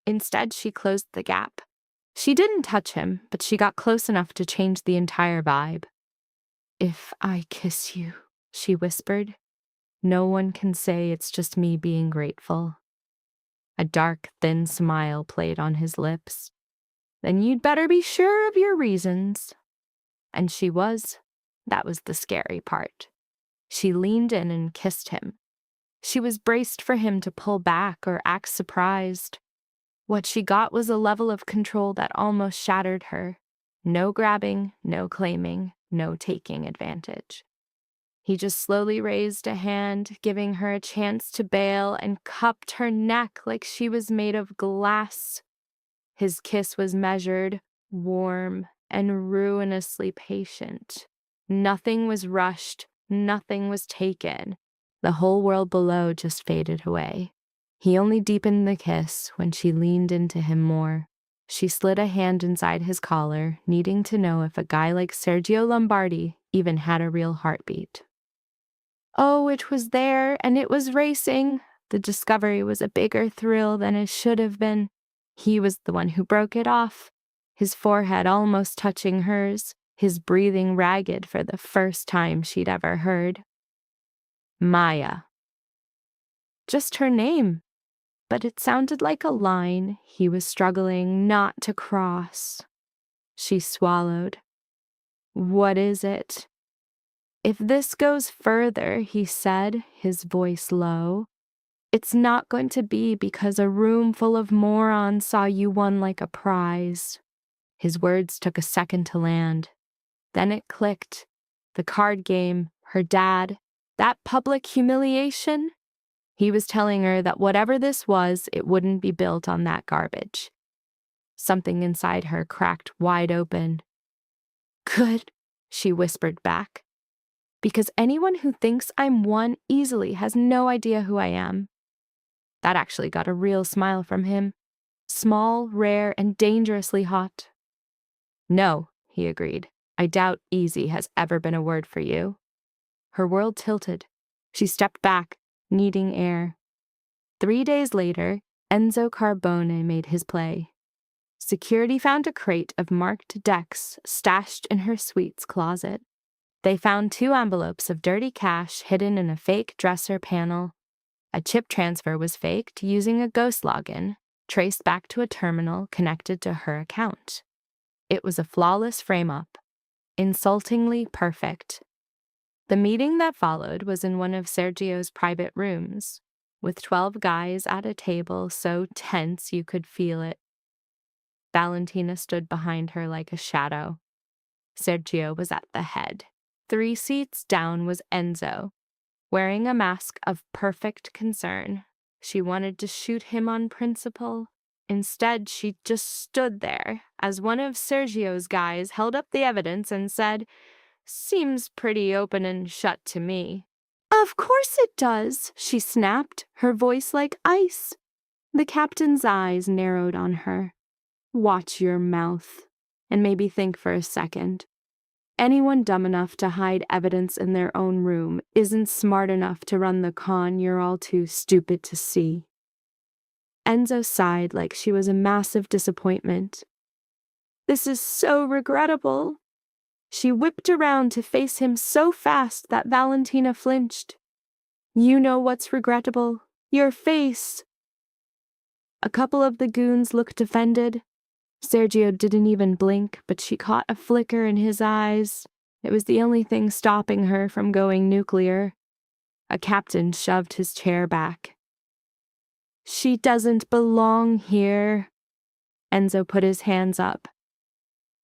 Speaker 2: Instead, she closed the gap. She didn't touch him, but she got close enough to change the entire vibe. If I kiss you, she whispered, no one can say it's just me being grateful. A dark, thin smile played on his lips. Then you'd better be sure of your reasons. And she was. That was the scary part. She leaned in and kissed him. She was braced for him to pull back or act surprised. What she got was a level of control that almost shattered her. No grabbing, no claiming, no taking advantage. He just slowly raised a hand, giving her a chance to bail, and cupped her neck like she was made of glass. His kiss was measured, warm, and ruinously patient. Nothing was rushed, nothing was taken. The whole world below just faded away. He only deepened the kiss when she leaned into him more. She slid a hand inside his collar, needing to know if a guy like Sergio Lombardi even had a real heartbeat. Oh, it was there, and it was racing. The discovery was a bigger thrill than it should have been. He was the one who broke it off, his forehead almost touching hers, his breathing ragged for the first time she'd ever heard. Maya. Just her name, but it sounded like a line he was struggling not to cross. She swallowed. What is it? If this goes further, he said, his voice low, it's not going to be because a room full of morons saw you won like a prize. His words took a second to land. Then it clicked. The card game, her dad, that public humiliation. He was telling her that whatever this was, it wouldn't be built on that garbage. Something inside her cracked wide open. Good, she whispered back. Because anyone who thinks I'm one easily has no idea who I am. That actually got a real smile from him. Small, rare, and dangerously hot. No, he agreed. I doubt easy has ever been a word for you. Her world tilted. She stepped back, needing air. 3 days later, Enzo Carbone made his play. Security found a crate of marked decks stashed in her suite's closet. They found 2 envelopes of dirty cash hidden in a fake dresser panel. A chip transfer was faked using a ghost login, traced back to a terminal connected to her account. It was a flawless frame-up, insultingly perfect. The meeting that followed was in one of Sergio's private rooms, with 12 guys at a table so tense you could feel it. Valentina stood behind her like a shadow. Sergio was at the head. 3 seats down was Enzo, wearing a mask of perfect concern. She wanted to shoot him on principle. Instead, she just stood there as one of Sergio's guys held up the evidence and said, "Seems pretty open and shut to me." "Of course it does," she snapped, her voice like ice. The captain's eyes narrowed on her. "Watch your mouth, and maybe think for a second. Anyone dumb enough to hide evidence in their own room isn't smart enough to run the con you're all too stupid to see." Enzo sighed like she was a massive disappointment. "This is so regrettable." She whipped around to face him so fast that Valentina flinched. "You know what's regrettable? Your face." A couple of the goons looked offended. Sergio didn't even blink, but she caught a flicker in his eyes. It was the only thing stopping her from going nuclear. A captain shoved his chair back. "She doesn't belong here." Enzo put his hands up.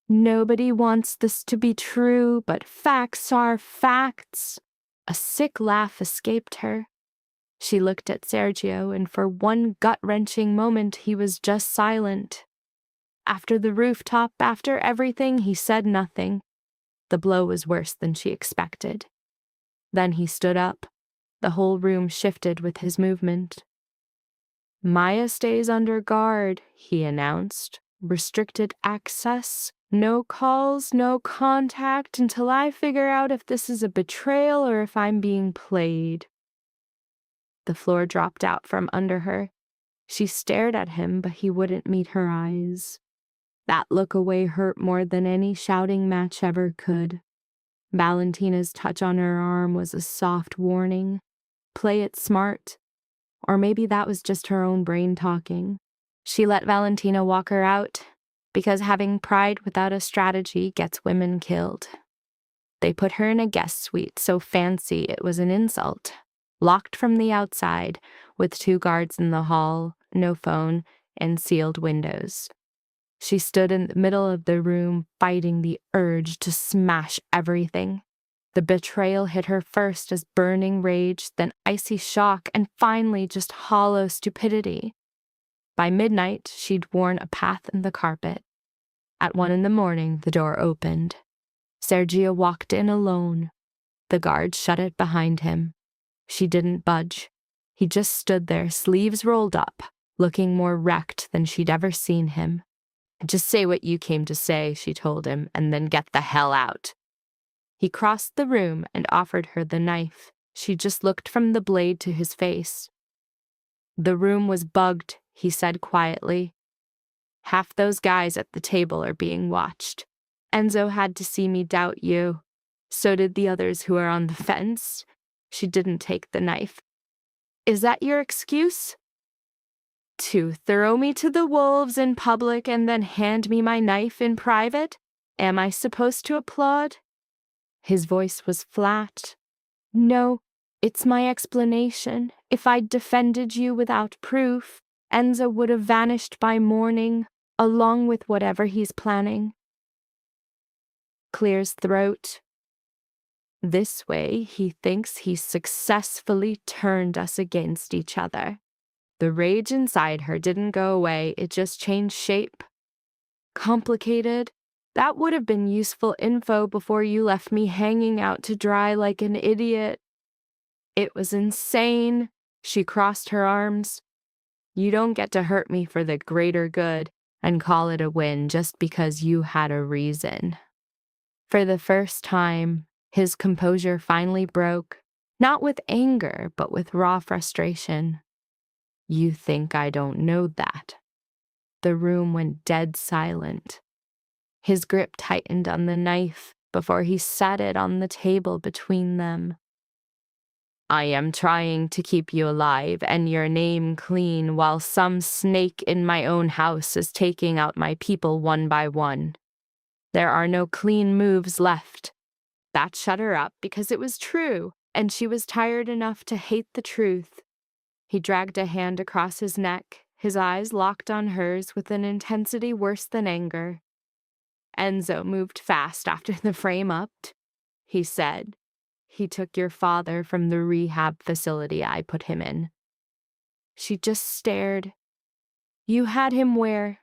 Speaker 2: "Nobody wants this to be true, but facts are facts." A sick laugh escaped her. She looked at Sergio, and for one gut-wrenching moment he was just silent. After the rooftop, after everything, he said nothing. The blow was worse than she expected. Then he stood up. The whole room shifted with his movement. "Maya stays under guard," he announced. "Restricted access. No calls, no contact until I figure out if this is a betrayal or if I'm being played." The floor dropped out from under her. She stared at him, but he wouldn't meet her eyes. That look away hurt more than any shouting match ever could. Valentina's touch on her arm was a soft warning. Play it smart. Or maybe that was just her own brain talking. She let Valentina walk her out, because having pride without a strategy gets women killed. They put her in a guest suite so fancy it was an insult. Locked from the outside, with 2 guards in the hall, no phone, and sealed windows. She stood in the middle of the room, fighting the urge to smash everything. The betrayal hit her first as burning rage, then icy shock, and finally just hollow stupidity. By midnight, she'd worn a path in the carpet. At 1 a.m, the door opened. Sergio walked in alone. The guard shut it behind him. She didn't budge. He just stood there, sleeves rolled up, looking more wrecked than she'd ever seen him. "Just say what you came to say," she told him, "and then get the hell out." He crossed the room and offered her the knife. She just looked from the blade to his face. "The room was bugged," he said quietly. "Half those guys at the table are being watched. Enzo had to see me doubt you. So did the others who are on the fence." She didn't take the knife. "Is that your excuse? To throw me to the wolves in public and then hand me my knife in private? Am I supposed to applaud?" His voice was flat. "No, it's my explanation. If I'd defended you without proof, Enzo would have vanished by morning, along with whatever he's planning." Clears throat. "This way, he thinks he's successfully turned us against each other." The rage inside her didn't go away, it just changed shape. "Complicated? That would have been useful info before you left me hanging out to dry like an idiot." "It was insane." She crossed her arms. "You don't get to hurt me for the greater good and call it a win just because you had a reason." For the first time, his composure finally broke, not with anger, but with raw frustration. You think I don't know that? The room went dead silent. His grip tightened on the knife before he set it on the table between them. I am trying to keep you alive and your name clean while some snake in my own house is taking out my people one by one. There are no clean moves left. That shut her up because it was true, and she was tired enough to hate the truth. He dragged a hand across his neck, his eyes locked on hers with an intensity worse than anger. Enzo moved fast after the frame upped. He said, He took your father from the rehab facility I put him in. She just stared. You had him where?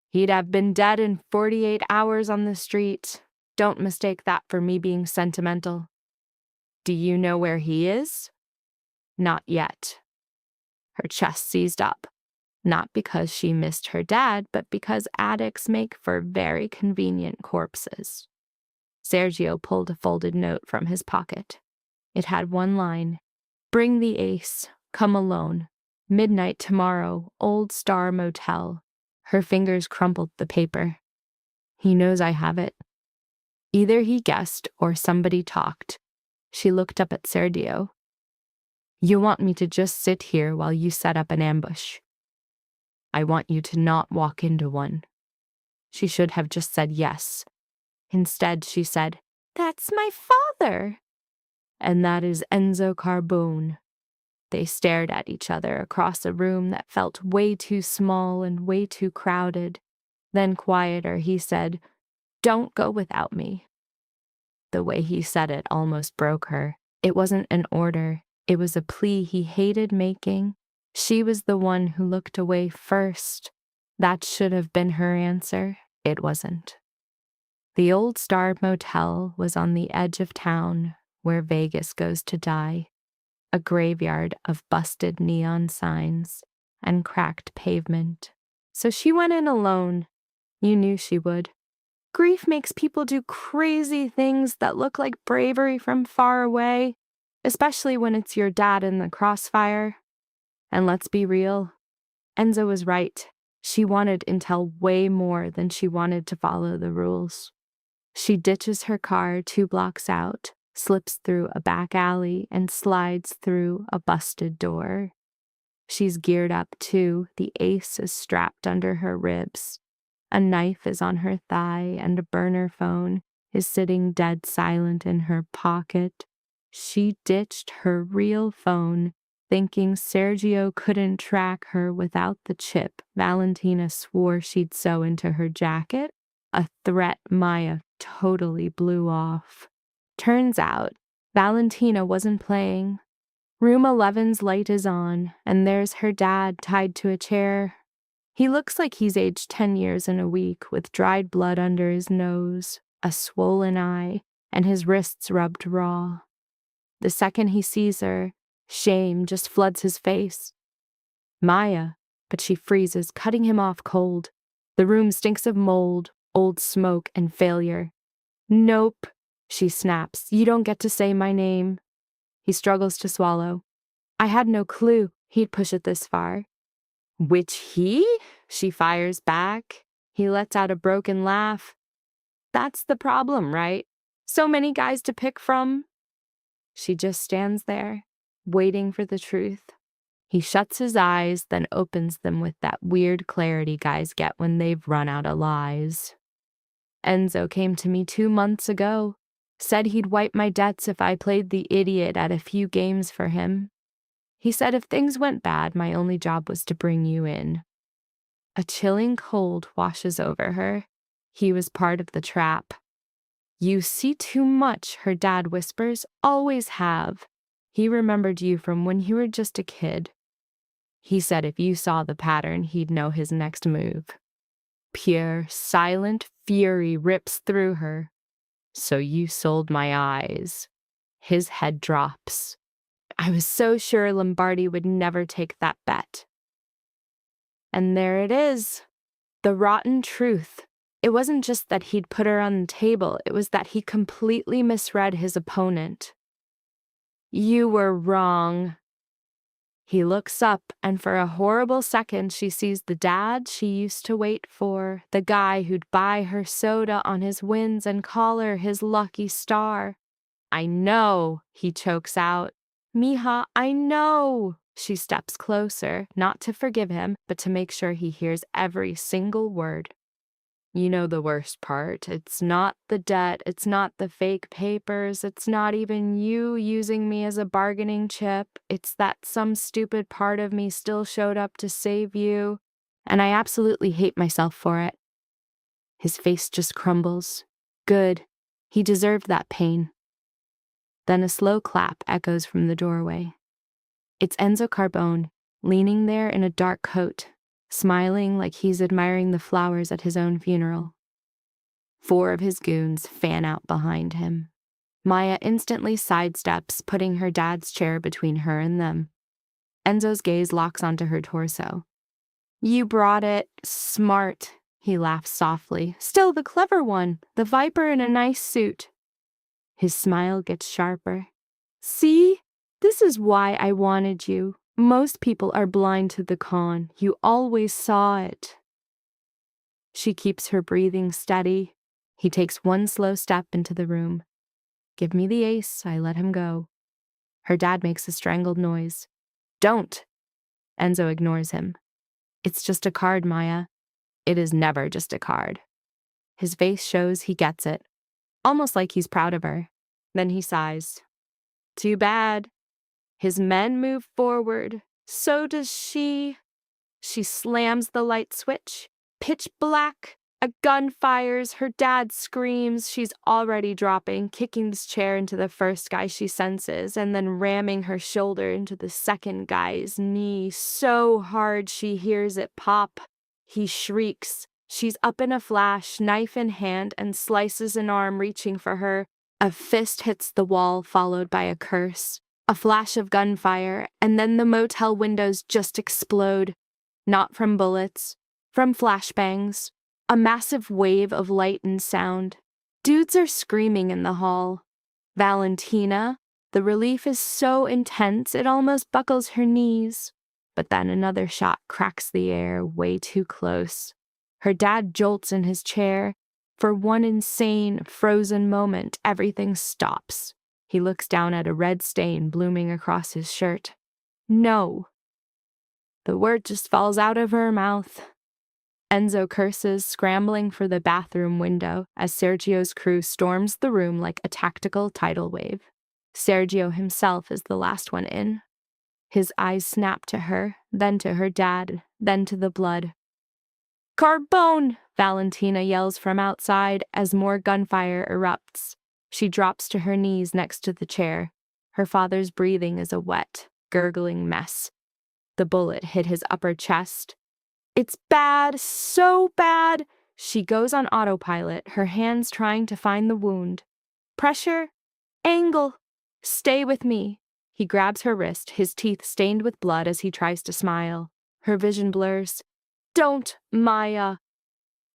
Speaker 2: He'd have been dead in 48 hours on the street. Don't mistake that for me being sentimental. Do you know where he is? Not yet. Her chest seized up, not because she missed her dad, but because addicts make for very convenient corpses. Sergio pulled a folded note from his pocket. It had one line, Bring the ace, come alone. Midnight tomorrow, Old Star Motel. Her fingers crumpled the paper. He knows I have it. Either he guessed or somebody talked. She looked up at Sergio. You want me to just sit here while you set up an ambush. I want you to not walk into one. She should have just said yes. Instead, she said, That's my father. And that is Enzo Carbone. They stared at each other across a room that felt way too small and way too crowded. Then quieter, he said, Don't go without me. The way he said it almost broke her. It wasn't an order. It was a plea he hated making. She was the one who looked away first. That should have been her answer. It wasn't. The Old Star Motel was on the edge of town, where Vegas goes to die. A graveyard of busted neon signs and cracked pavement. So she went in alone. You knew she would. Grief makes people do crazy things that look like bravery from far away, especially when it's your dad in the crossfire. And let's be real, Enzo was right. She wanted intel way more than she wanted to follow the rules. She ditches her car 2 blocks out, slips through a back alley, and slides through a busted door. She's geared up too. The ace is strapped under her ribs. A knife is on her thigh, and a burner phone is sitting dead silent in her pocket. She ditched her real phone, thinking Sergio couldn't track her without the chip Valentina swore she'd sew into her jacket, a threat Maya totally blew off. Turns out, Valentina wasn't playing. Room 11's light is on, and there's her dad tied to a chair. He looks like he's aged 10 years in a week, with dried blood under his nose, a swollen eye, and his wrists rubbed raw. The second he sees her, shame just floods his face. Maya, but she freezes, cutting him off cold. The room stinks of mold, old smoke, and failure. Nope, she snaps. You don't get to say my name. He struggles to swallow. I had no clue he'd push it this far. Which he? She fires back. He lets out a broken laugh. That's the problem, right? So many guys to pick from. She just stands there, waiting for the truth. He shuts his eyes, then opens them with that weird clarity guys get when they've run out of lies. Enzo came to me 2 months ago, said he'd wipe my debts if I played the idiot at a few games for him. He said if things went bad, my only job was to bring you in. A chilling cold washes over her. He was part of the trap. You see too much, her dad whispers. Always have. He remembered you from when you were just a kid. He said if you saw the pattern, he'd know his next move. Pure, silent fury rips through her. So you sold my eyes. His head drops. I was so sure Lombardi would never take that bet. And there it is. The rotten truth. It wasn't just that he'd put her on the table, it was that he completely misread his opponent. You were wrong. He looks up, and for a horrible second she sees the dad she used to wait for, the guy who'd buy her soda on his wins and call her his lucky star. I know, he chokes out. Mija, I know. She steps closer, not to forgive him, but to make sure he hears every single word. You know the worst part. It's not the debt, it's not the fake papers, it's not even you using me as a bargaining chip. It's that some stupid part of me still showed up to save you, and I absolutely hate myself for it. His face just crumbles. Good. He deserved that pain. Then a slow clap echoes from the doorway. It's Enzo Carbone, leaning there in a dark coat, smiling like he's admiring the flowers at his own funeral. 4 of his goons fan out behind him. Maya instantly sidesteps, putting her dad's chair between her and them. Enzo's gaze locks onto her torso. You brought it. Smart. He laughs softly. Still the clever one, the viper in a nice suit. His smile gets sharper. See? This is why I wanted you. Most people are blind to the con. You always saw it. She keeps her breathing steady. He takes one slow step into the room. Give me the ace, I let him go. Her dad makes a strangled noise. Don't! Enzo ignores him. It's just a card, Maya. It is never just a card. His face shows he gets it, almost like he's proud of her. Then he sighs. Too bad. His men move forward. So does she. She slams the light switch. Pitch black. A gun fires. Her dad screams. She's already dropping, kicking this chair into the first guy she senses, and then ramming her shoulder into the second guy's knee so hard she hears it pop. He shrieks. She's up in a flash, knife in hand, and slices an arm reaching for her. A fist hits the wall, followed by a curse. A flash of gunfire, and then the motel windows just explode. Not from bullets, from flashbangs. A massive wave of light and sound. Dudes are screaming in the hall. Valentina, the relief is so intense it almost buckles her knees. But then another shot cracks the air way too close. Her dad jolts in his chair. For one insane, frozen moment, everything stops. He looks down at a red stain blooming across his shirt. No. The word just falls out of her mouth. Enzo curses, scrambling for the bathroom window as Sergio's crew storms the room like a tactical tidal wave. Sergio himself is the last one in. His eyes snap to her, then to her dad, then to the blood. Carbone! Valentina yells from outside as more gunfire erupts. She drops to her knees next to the chair. Her father's breathing is a wet, gurgling mess. The bullet hit his upper chest. It's bad, so bad. She goes on autopilot, her hands trying to find the wound. Pressure, angle, stay with me. He grabs her wrist, his teeth stained with blood as he tries to smile. Her vision blurs. Don't, Maya.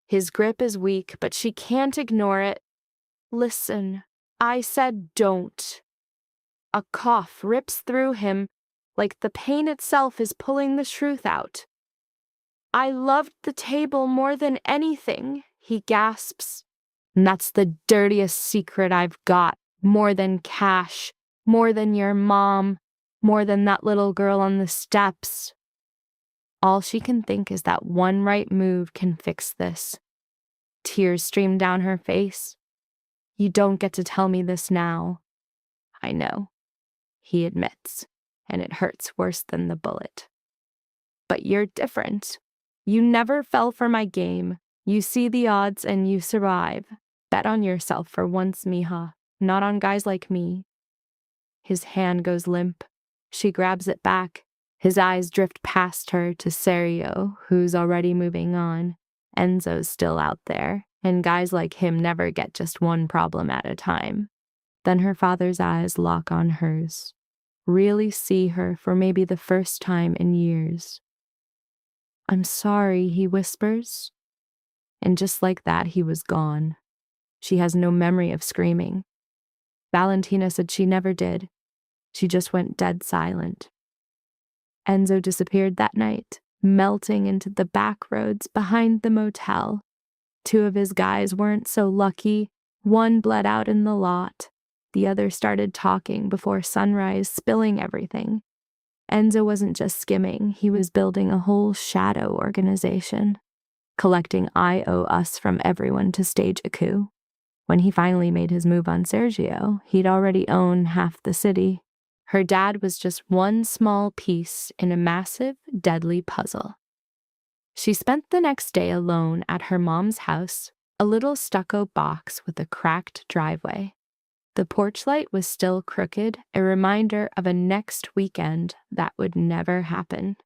Speaker 2: His grip is weak, but she can't ignore it. Listen, I said don't. A cough rips through him, like the pain itself is pulling the truth out. I loved the table more than anything, he gasps. And that's the dirtiest secret I've got. More than cash, more than your mom, more than that little girl on the steps. All she can think is that one right move can fix this. Tears stream down her face. You don't get to tell me this now. I know, he admits, and it hurts worse than the bullet. But you're different. You never fell for my game. You see the odds and you survive. Bet on yourself for once, Mija, not on guys like me. His hand goes limp. She grabs it back. His eyes drift past her to Sergio, who's already moving on. Enzo's still out there, and guys like him never get just one problem at a time. Then her father's eyes lock on hers. Really see her for maybe the first time in years. I'm sorry, he whispers. And just like that, he was gone. She has no memory of screaming. Valentina said she never did. She just went dead silent. Enzo disappeared that night, melting into the back roads behind the motel. 2 of his guys weren't so lucky. One bled out in the lot. The other started talking before sunrise, spilling everything. Enzo wasn't just skimming, he was building a whole shadow organization, collecting I owe us from everyone to stage a coup. When he finally made his move on Sergio, he'd already owned half the city. Her dad was just one small piece in a massive, deadly puzzle. She spent the next day alone at her mom's house, a little stucco box with a cracked driveway. The porch light was still crooked, a reminder of a next weekend that would never happen.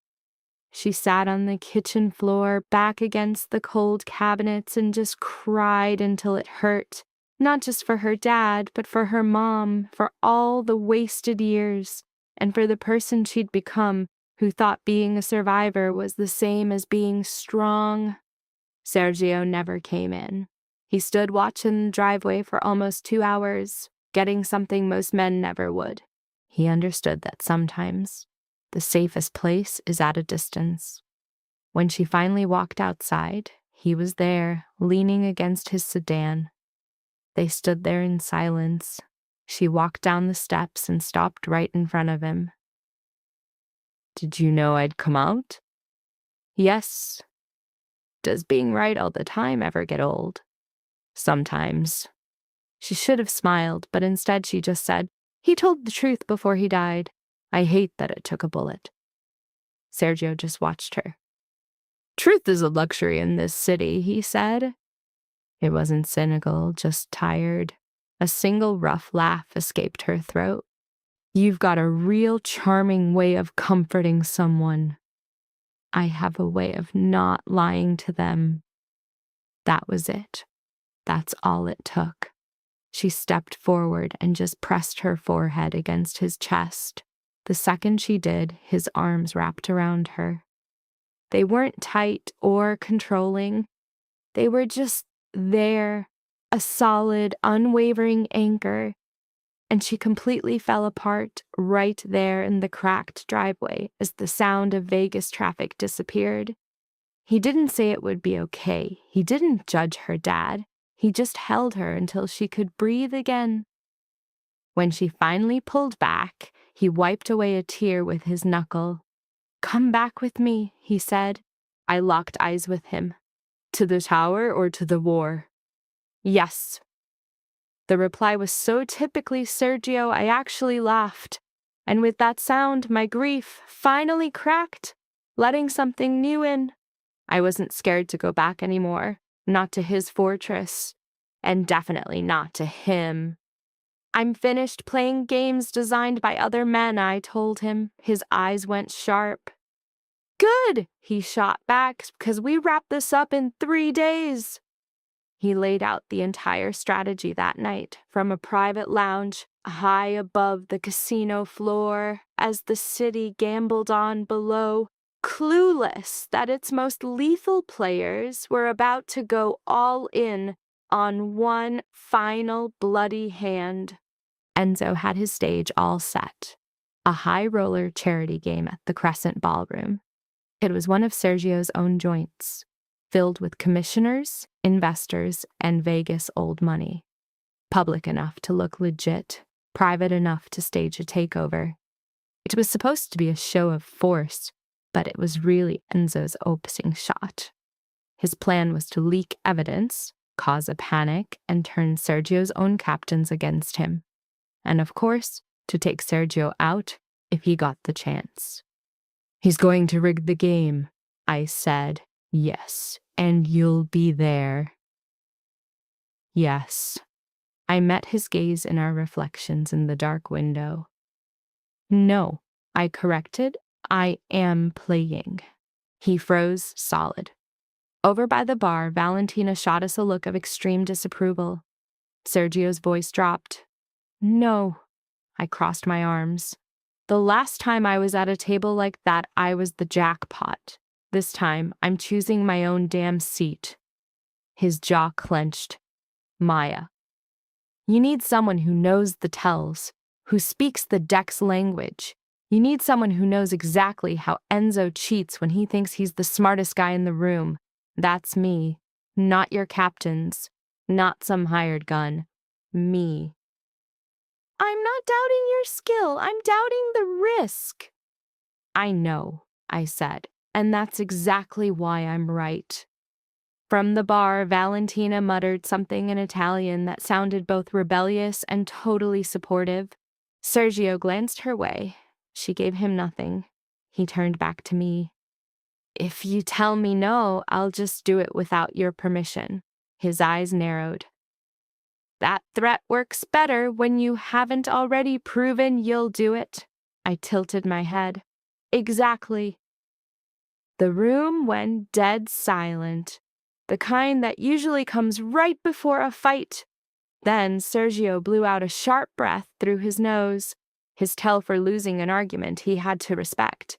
Speaker 2: She sat on the kitchen floor, back against the cold cabinets, and just cried until it hurt. Not just for her dad, but for her mom, for all the wasted years, and for the person she'd become, who thought being a survivor was the same as being strong. Sergio never came in. He stood watching the driveway for almost 2 hours, getting something most men never would. He understood that sometimes the safest place is at a distance. When she finally walked outside, he was there, leaning against his sedan. They stood there in silence. She walked down the steps and stopped right in front of him. "Did you know I'd come out?" "Yes." "Does being right all the time ever get old?" "Sometimes." She should have smiled, but instead she just said, "He told the truth before he died. I hate that it took a bullet." Sergio just watched her. "Truth is a luxury in this city," he said. It wasn't cynical, just tired. A single rough laugh escaped her throat. "You've got a real charming way of comforting someone." "I have a way of not lying to them." That was it. That's all it took. She stepped forward and just pressed her forehead against his chest. The second she did, his arms wrapped around her. They weren't tight or controlling. They were just there, a solid, unwavering anchor, and she completely fell apart right there in the cracked driveway as the sound of Vegas traffic disappeared. He didn't say it would be okay. He didn't judge her dad. He just held her until she could breathe again. When she finally pulled back, he wiped away a tear with his knuckle. "Come back with me," he said. I locked eyes with him. "To the tower or to the war?" "Yes." The reply was so typically Sergio, I actually laughed. And with that sound, my grief finally cracked, letting something new in. I wasn't scared to go back anymore, not to his fortress, and definitely not to him. "I'm finished playing games designed by other men," I told him. His eyes went sharp. "Good," he shot back, "because we wrap this up in 3 days." He laid out the entire strategy that night, from a private lounge high above the casino floor, as the city gambled on below, clueless that its most lethal players were about to go all in on one final bloody hand. Enzo had his stage all set, a high roller charity game at the Crescent Ballroom. It was one of Sergio's own joints, filled with commissioners, investors, and Vegas old money. Public enough to look legit, private enough to stage a takeover. It was supposed to be a show of force, but it was really Enzo's opening shot. His plan was to leak evidence, cause a panic, and turn Sergio's own captains against him. And of course, to take Sergio out if he got the chance. "He's going to rig the game," I said. "Yes, and you'll be there." "Yes." I met his gaze in our reflections in the dark window. "No," I corrected. "I am playing." He froze solid. Over by the bar, Valentina shot us a look of extreme disapproval. Sergio's voice dropped. "No." I crossed my arms. "The last time I was at a table like that, I was the jackpot. This time, I'm choosing my own damn seat." His jaw clenched. "Maya, you need someone who knows the tells, who speaks the deck's language. You need someone who knows exactly how Enzo cheats when he thinks he's the smartest guy in the room. That's me. Not your captains. Not some hired gun. Me. I'm not doubting your skill. I'm doubting the risk. I know, I said, and that's exactly why I'm right. From the bar, Valentina muttered something in Italian that sounded both rebellious and totally supportive. Sergio glanced her way. She gave him nothing. He turned back to me. If you tell me no, I'll just do it without your permission. His eyes narrowed. That threat works better when you haven't already proven you'll do it. I tilted my head. Exactly. The room went dead silent, the kind that usually comes right before a fight. Then Sergio blew out a sharp breath through his nose, his tell for losing an argument he had to respect.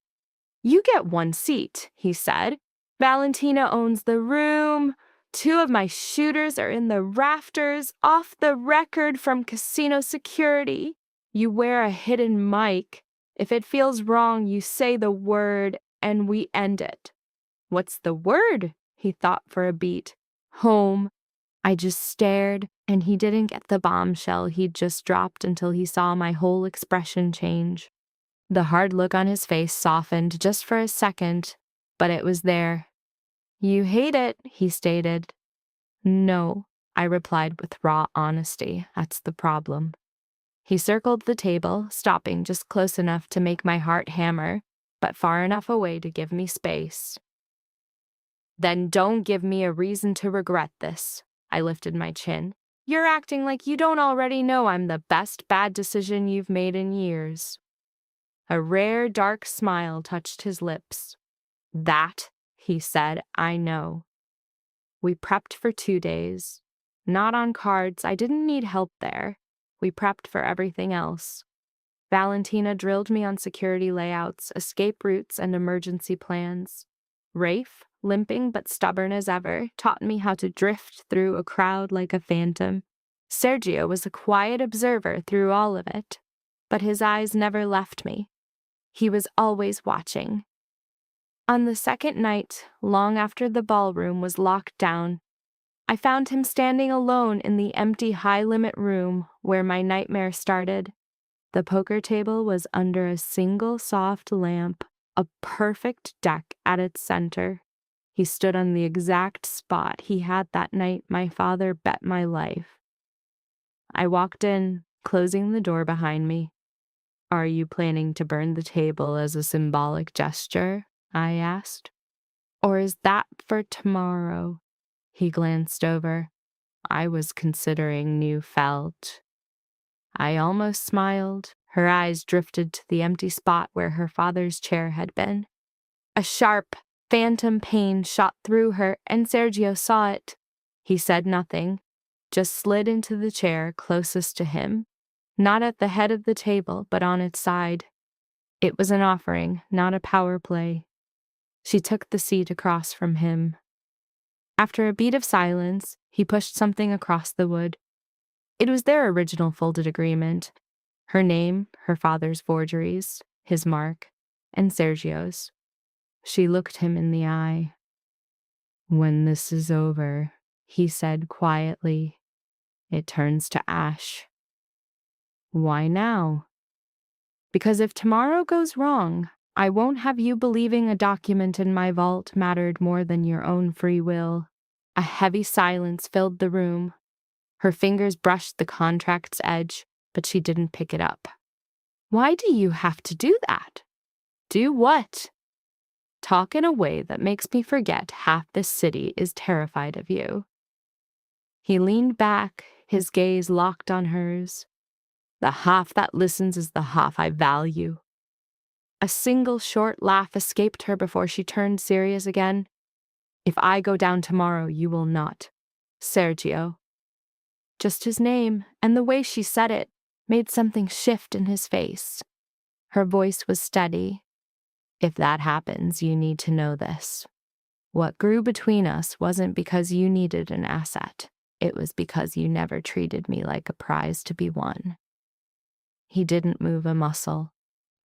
Speaker 2: You get one seat, he said. Valentina owns the room. 2 of my shooters are in the rafters, off the record from casino security. You wear a hidden mic. If it feels wrong, you say the word, and we end it. What's the word? He thought for a beat. Home. I just stared, and he didn't get the bombshell he'd just dropped until he saw my whole expression change. The hard look on his face softened just for a second, but it was there. You hate it, he stated. No, I replied with raw honesty. That's the problem. He circled the table, stopping just close enough to make my heart hammer, but far enough away to give me space. Then don't give me a reason to regret this. I lifted my chin. You're acting like you don't already know I'm the best bad decision you've made in years. A rare, dark smile touched his lips. That, he said, I know. We prepped for 2 days. Not on cards, I didn't need help there. We prepped for everything else. Valentina drilled me on security layouts, escape routes, and emergency plans. Rafe, limping but stubborn as ever, taught me how to drift through a crowd like a phantom. Sergio was a quiet observer through all of it, but his eyes never left me. He was always watching. On the second night, long after the ballroom was locked down, I found him standing alone in the empty high-limit room where my nightmare started. The poker table was under a single soft lamp, a perfect deck at its center. He stood on the exact spot he had that night my father bet my life. I walked in, closing the door behind me. Are you planning to burn the table as a symbolic gesture? I asked. Or is that for tomorrow? He glanced over. I was considering new felt. I almost smiled. Her eyes drifted to the empty spot where her father's chair had been. A sharp, phantom pain shot through her, and Sergio saw it. He said nothing, just slid into the chair closest to him, not at the head of the table, but on its side. It was an offering, not a power play. She took the seat across from him. After a beat of silence, he pushed something across the wood. It was their original folded agreement. Her name, her father's forgeries, his mark, and Sergio's. She looked him in the eye. When this is over, he said quietly, it turns to ash. Why now? Because if tomorrow goes wrong, I won't have you believing a document in my vault mattered more than your own free will. A heavy silence filled the room. Her fingers brushed the contract's edge, but she didn't pick it up. Why do you have to do that? Do what? Talk in a way that makes me forget half this city is terrified of you. He leaned back, his gaze locked on hers. The half that listens is the half I value. A single short laugh escaped her before she turned serious again. If I go down tomorrow, you will not. Sergio. Just his name, and the way she said it, made something shift in his face. Her voice was steady. If that happens, you need to know this. What grew between us wasn't because you needed an asset. It was because you never treated me like a prize to be won. He didn't move a muscle.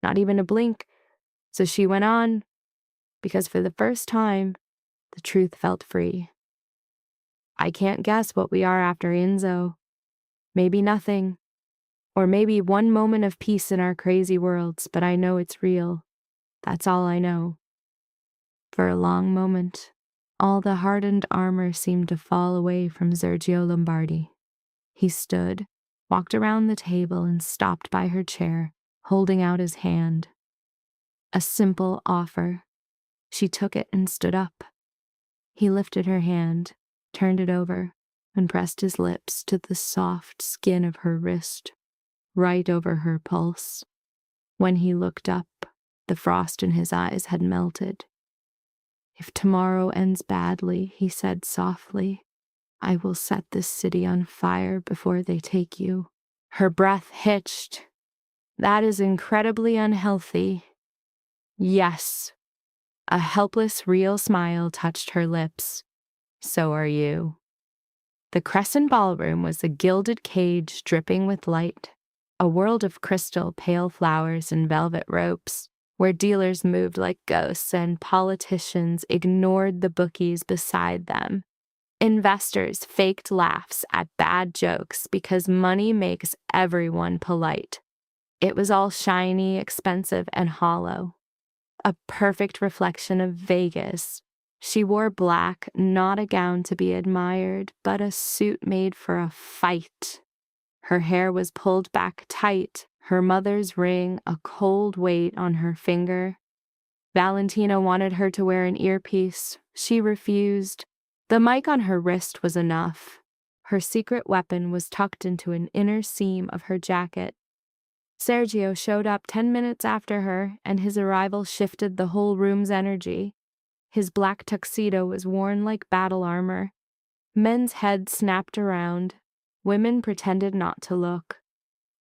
Speaker 2: not even a blink. So she went on, because for the first time, the truth felt free. I can't guess what we are after, Enzo. Maybe nothing. Or maybe one moment of peace in our crazy worlds, but I know it's real. That's all I know. For a long moment, all the hardened armor seemed to fall away from Sergio Lombardi. He stood, walked around the table, and stopped by her chair, holding out his hand. A simple offer. She took it and stood up. He lifted her hand, turned it over, and pressed his lips to the soft skin of her wrist, right over her pulse. When he looked up, the frost in his eyes had melted. "If tomorrow ends badly," he said softly, "I will set this city on fire before they take you." Her breath hitched. "That is incredibly unhealthy." "Yes." A helpless, real smile touched her lips. "So are you." The Crescent Ballroom was a gilded cage dripping with light, a world of crystal, pale flowers, and velvet ropes, where dealers moved like ghosts and politicians ignored the bookies beside them. Investors faked laughs at bad jokes because money makes everyone polite. It was all shiny, expensive, and hollow. A perfect reflection of Vegas. She wore black, not a gown to be admired, but a suit made for a fight. Her hair was pulled back tight, her mother's ring a cold weight on her finger. Valentina wanted her to wear an earpiece. She refused. The mic on her wrist was enough. Her secret weapon was tucked into an inner seam of her jacket. Sergio showed up 10 minutes after her, and his arrival shifted the whole room's energy. His black tuxedo was worn like battle armor. Men's heads snapped around. Women pretended not to look.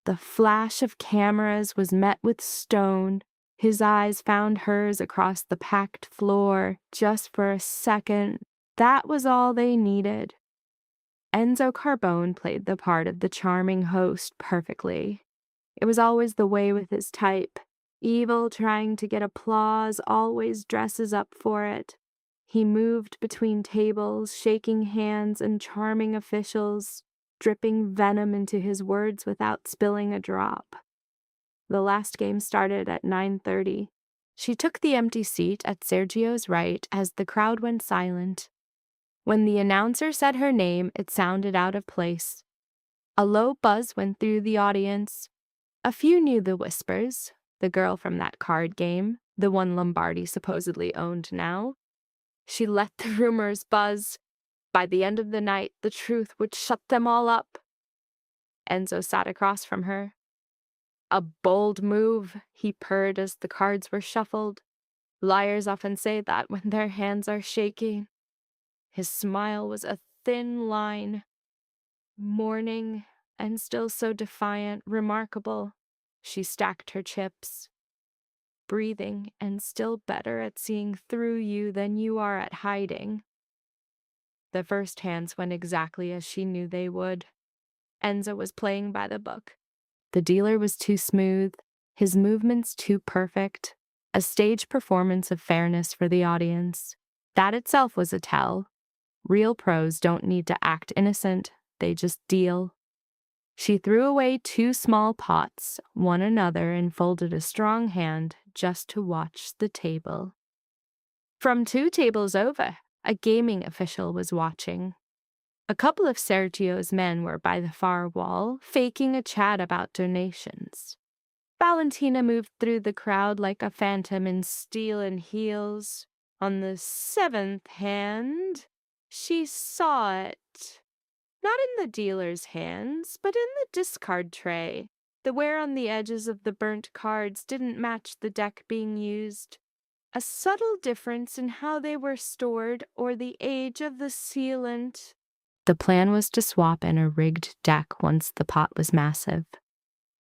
Speaker 2: The flash of cameras was met with stone. His eyes found hers across the packed floor, just for a second. That was all they needed. Enzo Carbone played the part of the charming host perfectly. It was always the way with his type. Evil, trying to get applause, always dresses up for it. He moved between tables, shaking hands and charming officials, dripping venom into his words without spilling a drop. The last game started at 9:30. She took the empty seat at Sergio's right as the crowd went silent. When the announcer said her name, it sounded out of place. A low buzz went through the audience. A few knew the whispers. The girl from that card game, the one Lombardi supposedly owned now. She let the rumors buzz. By the end of the night, the truth would shut them all up. Enzo sat across from her. "A bold move," he purred as the cards were shuffled. "Liars often say that when their hands are shaking." His smile was a thin line. Morning, and still so defiant, remarkable. She stacked her chips. "Breathing, and still better at seeing through you than you are at hiding." The first hands went exactly as she knew they would. Enzo was playing by the book. The dealer was too smooth, his movements too perfect, a stage performance of fairness for the audience. That itself was a tell. Real pros don't need to act innocent, they just deal. She threw away 2 small pots, one another, and folded a strong hand just to watch the table. From 2 tables over, a gaming official was watching. A couple of Sergio's men were by the far wall, faking a chat about donations. Valentina moved through the crowd like a phantom in steel and heels. On the 7th hand, she saw it. Not in the dealer's hands, but in the discard tray. The wear on the edges of the burnt cards didn't match the deck being used. A subtle difference in how they were stored or the age of the sealant. The plan was to swap in a rigged deck once the pot was massive.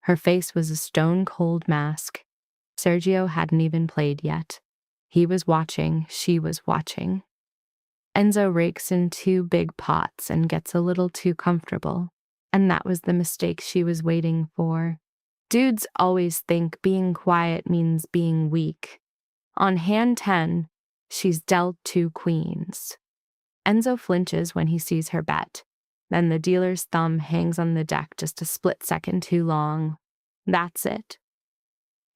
Speaker 2: Her face was a stone-cold mask. Sergio hadn't even played yet. He was watching, she was watching. Enzo rakes in 2 big pots and gets a little too comfortable, and that was the mistake she was waiting for. Dudes always think being quiet means being weak. On hand 10, she's dealt 2 queens. Enzo flinches when he sees her bet. Then the dealer's thumb hangs on the deck just a split second too long. That's it.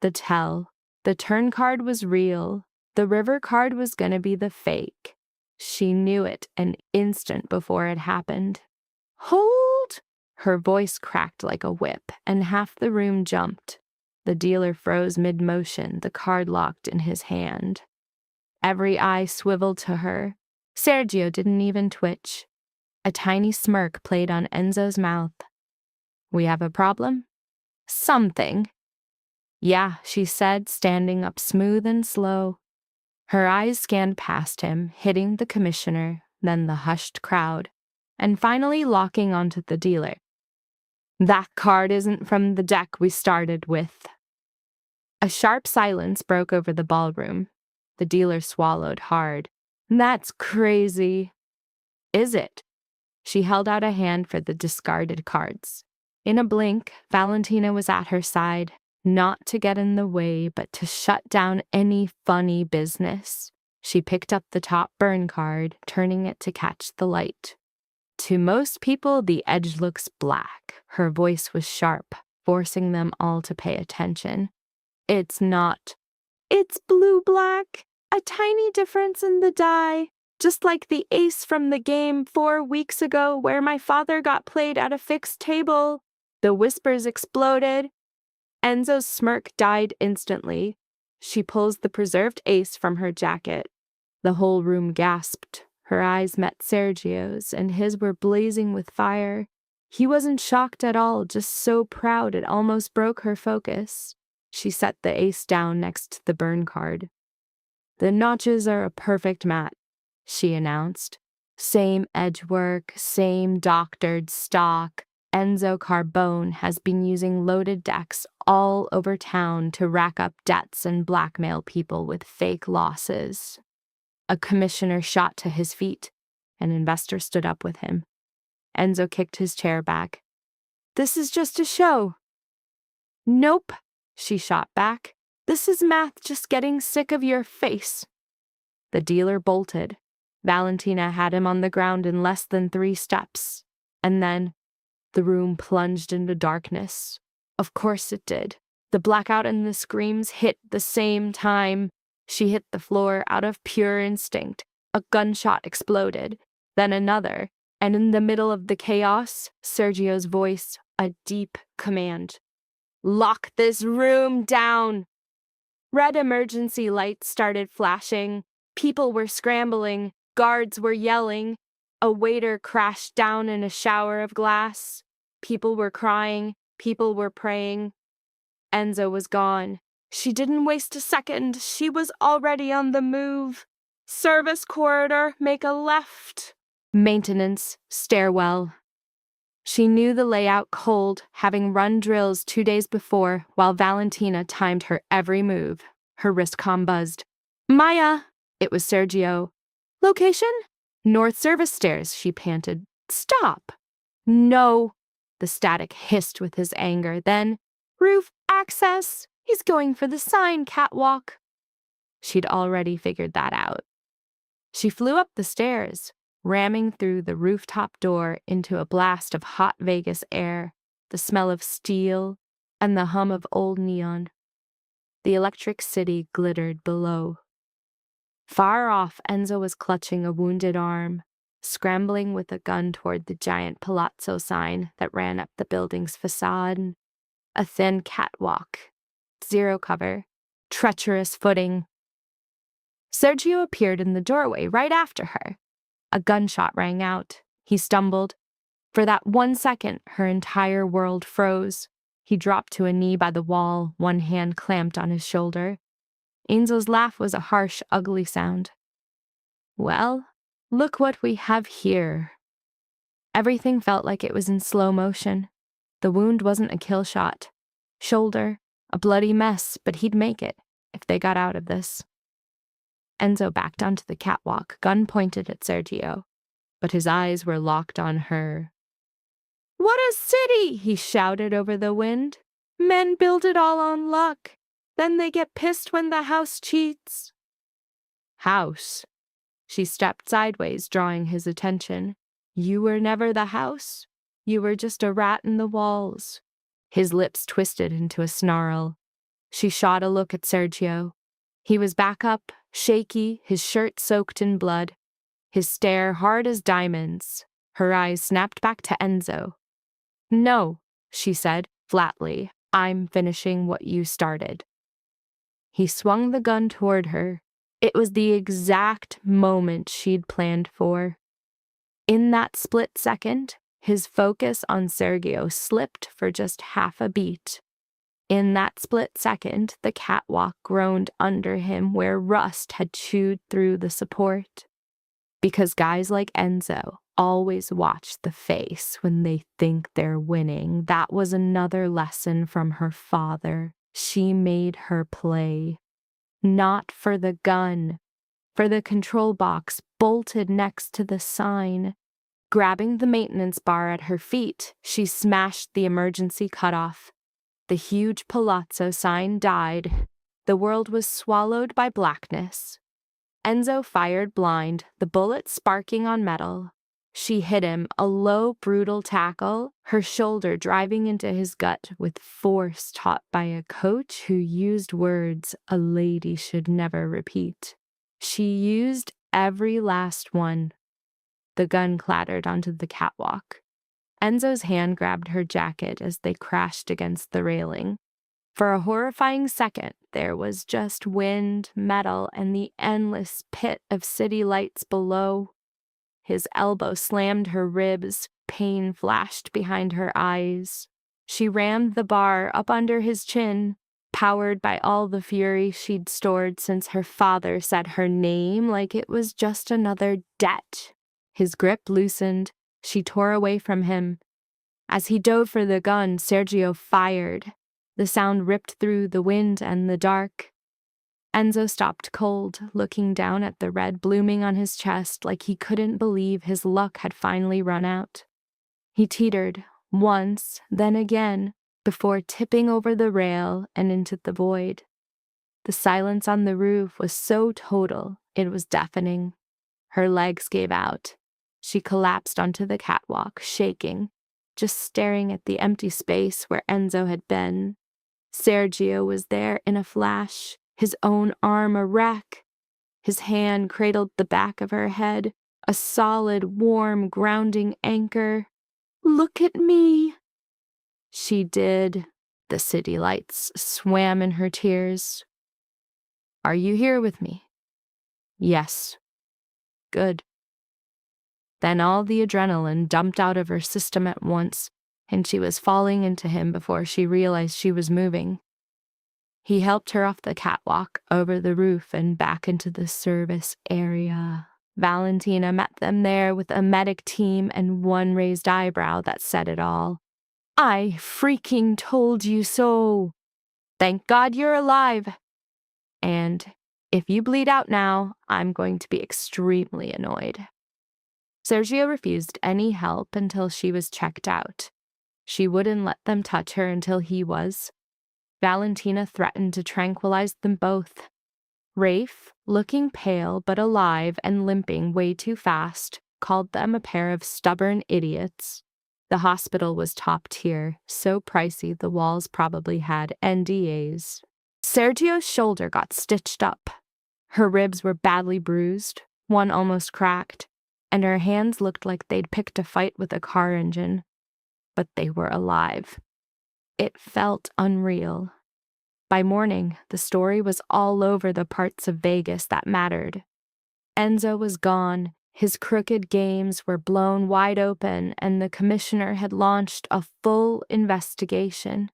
Speaker 2: The tell. The turn card was real. The river card was gonna be the fake. She knew it an instant before it happened. Hold! Her voice cracked like a whip, and half the room jumped. The dealer froze mid-motion, the card locked in his hand. Every eye swiveled to her. Sergio didn't even twitch. A tiny smirk played on Enzo's mouth. We have a problem? Something. Yeah, she said, standing up smooth and slow. Her eyes scanned past him, hitting the commissioner, then the hushed crowd, and finally locking onto the dealer. That card isn't from the deck we started with. A sharp silence broke over the ballroom. The dealer swallowed hard. That's crazy. Is it? She held out a hand for the discarded cards. In a blink, Valentina was at her side, not to get in the way, but to shut down any funny business. She picked up the top burn card, turning it to catch the light. To most people, the edge looks black. Her voice was sharp, forcing them all to pay attention. It's not. It's blue-black. A tiny difference in the die. Just like the ace from the game 4 weeks ago where my father got played at a fixed table. The whispers exploded. Enzo's smirk died instantly. She pulls the preserved ace from her jacket. The whole room gasped. Her eyes met Sergio's, and his were blazing with fire. He wasn't shocked at all, just so proud it almost broke her focus. She set the ace down next to the burn card. The notches are a perfect match, she announced. Same edge work, same doctored stock. Enzo Carbone has been using loaded decks all over town to rack up debts and blackmail people with fake losses. A commissioner shot to his feet. An investor stood up with him. Enzo kicked his chair back. This is just a show. Nope, she shot back. This is math just getting sick of your face. The dealer bolted. Valentina had him on the ground in less than 3 steps. And then the room plunged into darkness. Of course it did. The blackout and the screams hit the same time. She hit the floor out of pure instinct. A gunshot exploded, then another, and in the middle of the chaos, Sergio's voice, a deep command. Lock this room down! Red emergency lights started flashing. People were scrambling. Guards were yelling. A waiter crashed down in a shower of glass. People were crying. People were praying. Enzo was gone. She didn't waste a second. She was already on the move. Service corridor, make a left. Maintenance, stairwell. She knew the layout cold, having run drills 2 days before, while Valentina timed her every move. Her wristcom buzzed. Maya! It was Sergio. Location? North Service Stairs, she panted. Stop! No! The static hissed with his anger. Then, roof access! He's going for the sign catwalk. She'd already figured that out. She flew up the stairs, ramming through the rooftop door into a blast of hot Vegas air, the smell of steel, and the hum of old neon. The electric city glittered below. Far off, Enzo was clutching a wounded arm, scrambling with a gun toward the giant palazzo sign that ran up the building's facade. A thin catwalk, zero cover, treacherous footing. Sergio appeared in the doorway right after her. A gunshot rang out. He stumbled. For that 1 second, her entire world froze. He dropped to a knee by the wall, one hand clamped on his shoulder. Enzo's laugh was a harsh, ugly sound. Well, look what we have here. Everything felt like it was in slow motion. The wound wasn't a kill shot. Shoulder, a bloody mess, but he'd make it if they got out of this. Enzo backed onto the catwalk, gun pointed at Sergio, but his eyes were locked on her. What a city! He shouted over the wind. Men build it all on luck. Then they get pissed when the house cheats. House. She stepped sideways, drawing his attention. You were never the house. You were just a rat in the walls. His lips twisted into a snarl. She shot a look at Sergio. He was back up, shaky, his shirt soaked in blood, his stare hard as diamonds. Her eyes snapped back to Enzo. No, she said, flatly. I'm finishing what you started. He swung the gun toward her. It was the exact moment she'd planned for. In that split second, his focus on Sergio slipped for just half a beat. In that split second, the catwalk groaned under him where rust had chewed through the support. Because guys like Enzo always watch the face when they think they're winning. That was another lesson from her father. She made her play. Not for the gun, for the control box bolted next to the sign. Grabbing the maintenance bar at her feet, she smashed the emergency cutoff. The huge palazzo sign died. The world was swallowed by blackness. Enzo fired blind, the bullet sparking on metal. She hit him, a low, brutal tackle, her shoulder driving into his gut with force taught by a coach who used words a lady should never repeat. She used every last one. The gun clattered onto the catwalk. Enzo's hand grabbed her jacket as they crashed against the railing. For a horrifying second, there was just wind, metal, and the endless pit of city lights below. His elbow slammed her ribs, pain flashed behind her eyes. She rammed the bar up under his chin, powered by all the fury she'd stored since her father said her name like it was just another debt. His grip loosened. She tore away from him. As he dove for the gun, Sergio fired. The sound ripped through the wind and the dark. Enzo stopped cold, looking down at the red blooming on his chest like he couldn't believe his luck had finally run out. He teetered, once, then again, before tipping over the rail and into the void. The silence on the roof was so total, it was deafening. Her legs gave out. She collapsed onto the catwalk, shaking, just staring at the empty space where Enzo had been. Sergio was there in a flash, his own arm a wreck. His hand cradled the back of her head, a solid, warm, grounding anchor. Look at me. She did. The city lights swam in her tears. Are you here with me? Yes. Good. Then all the adrenaline dumped out of her system at once, and she was falling into him before she realized she was moving. He helped her off the catwalk, over the roof, and back into the service area. Valentina met them there with a medic team and one raised eyebrow that said it all. I freaking told you so. Thank God you're alive. And if you bleed out now, I'm going to be extremely annoyed. Sergio refused any help until she was checked out. She wouldn't let them touch her until he was. Valentina threatened to tranquilize them both. Rafe, looking pale but alive and limping way too fast, called them a pair of stubborn idiots. The hospital was top tier, so pricey the walls probably had NDAs. Sergio's shoulder got stitched up. Her ribs were badly bruised, one almost cracked, and her hands looked like they'd picked a fight with a car engine. But they were alive. It felt unreal. By morning, the story was all over the parts of Vegas that mattered. Enzo was gone, his crooked games were blown wide open, and the commissioner had launched a full investigation.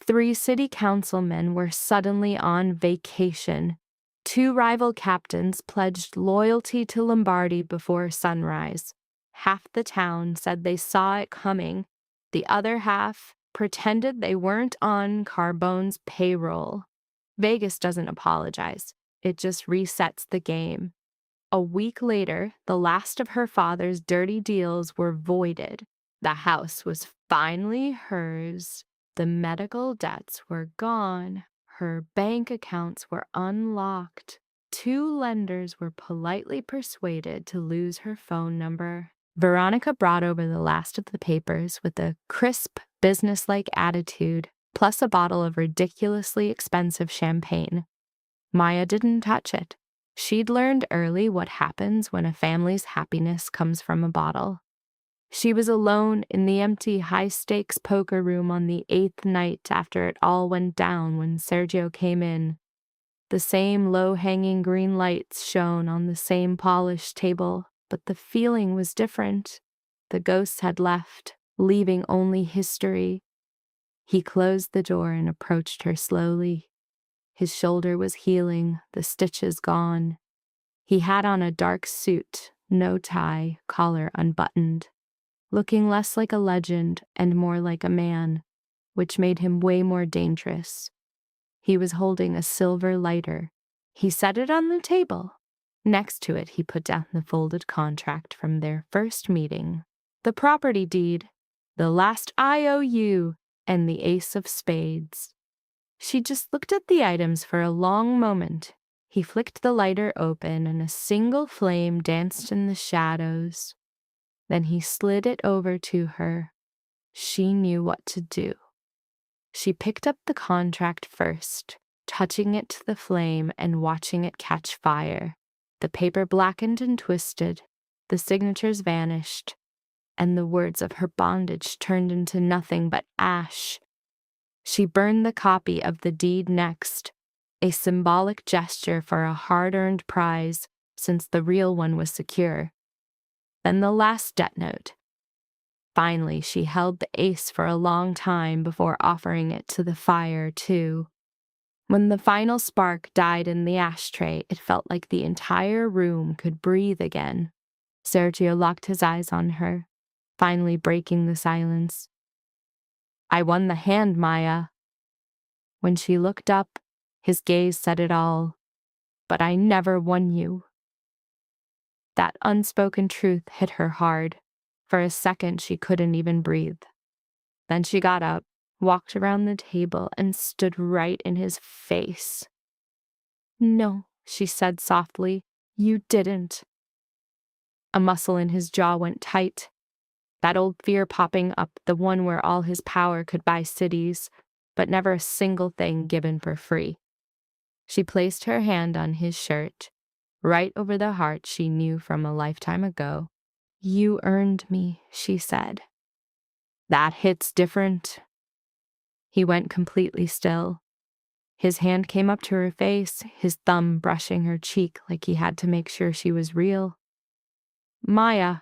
Speaker 2: 3 city councilmen were suddenly on vacation. 2 rival captains pledged loyalty to Lombardi before sunrise. Half the town said they saw it coming. The other half pretended they weren't on Carbone's payroll. Vegas doesn't apologize. It just resets the game. A week later, the last of her father's dirty deals were voided. The house was finally hers. The medical debts were gone. Her bank accounts were unlocked. 2 lenders were politely persuaded to lose her phone number. Veronica brought over the last of the papers with a crisp, businesslike attitude, plus a bottle of ridiculously expensive champagne. Maya didn't touch it. She'd learned early what happens when a family's happiness comes from a bottle. She was alone in the empty high-stakes poker room on the 8th night after it all went down when Sergio came in. The same low-hanging green lights shone on the same polished table, but the feeling was different. The ghosts had left, leaving only history. He closed the door and approached her slowly. His shoulder was healing, the stitches gone. He had on a dark suit, no tie, collar unbuttoned, looking less like a legend and more like a man, which made him way more dangerous. He was holding a silver lighter. He set it on the table. Next to it, he put down the folded contract from their first meeting, the property deed, the last IOU, and the ace of spades. She just looked at the items for a long moment. He flicked the lighter open and a single flame danced in the shadows. Then he slid it over to her. She knew what to do. She picked up the contract first, touching it to the flame and watching it catch fire. The paper blackened and twisted, the signatures vanished, and the words of her bondage turned into nothing but ash. She burned the copy of the deed next, a symbolic gesture for a hard-earned prize since the real one was secure. Then the last debt note. Finally, she held the ace for a long time before offering it to the fire, too. When the final spark died in the ashtray, it felt like the entire room could breathe again. Sergio locked his eyes on her, finally breaking the silence. "I won the hand, Maya." When she looked up, his gaze said it all. "But I never won you." That unspoken truth hit her hard. For a second, she couldn't even breathe. Then she got up, walked around the table, and stood right in his face. "No," she said softly, "you didn't." A muscle in his jaw went tight. That old fear popping up, the one where all his power could buy cities, but never a single thing given for free. She placed her hand on his shirt, right over the heart she knew from a lifetime ago. "You earned me," she said. "That hits different." He went completely still. His hand came up to her face, his thumb brushing her cheek like he had to make sure she was real. "Maya."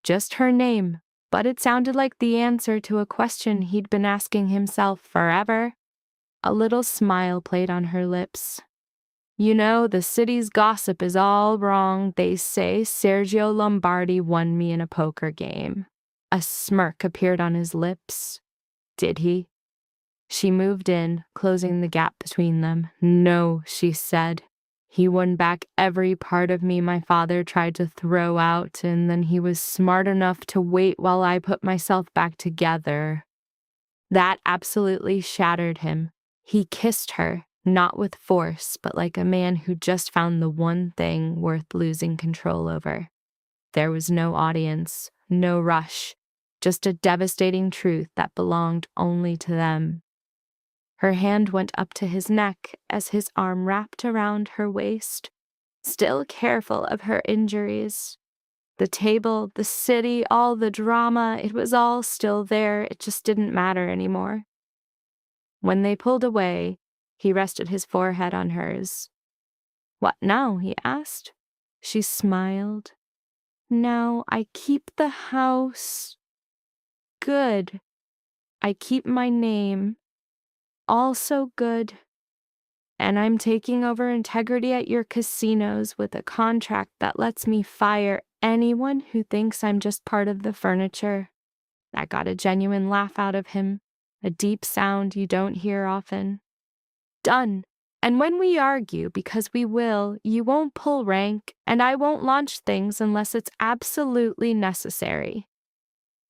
Speaker 2: Just her name, but it sounded like the answer to a question he'd been asking himself forever. A little smile played on her lips. "You know, the city's gossip is all wrong. They say Sergio Lombardi won me in a poker game." A smirk appeared on his lips. "Did he?" She moved in, closing the gap between them. "No," she said. "He won back every part of me my father tried to throw out, and then he was smart enough to wait while I put myself back together." That absolutely shattered him. He kissed her, not with force, but like a man who just found the one thing worth losing control over. There was no audience, no rush, just a devastating truth that belonged only to them. Her hand went up to his neck as his arm wrapped around her waist, still careful of her injuries. The table, the city, all the drama, it was all still there, it just didn't matter anymore. When they pulled away, he rested his forehead on hers. "What now?" he asked. She smiled. "Now I keep the house." "Good. I keep my name." "Also good. And I'm taking over integrity at your casinos with a contract that lets me fire anyone who thinks I'm just part of the furniture." That got a genuine laugh out of him, a deep sound you don't hear often. "Done. And when we argue, because we will, you won't pull rank, and I won't launch things unless it's absolutely necessary."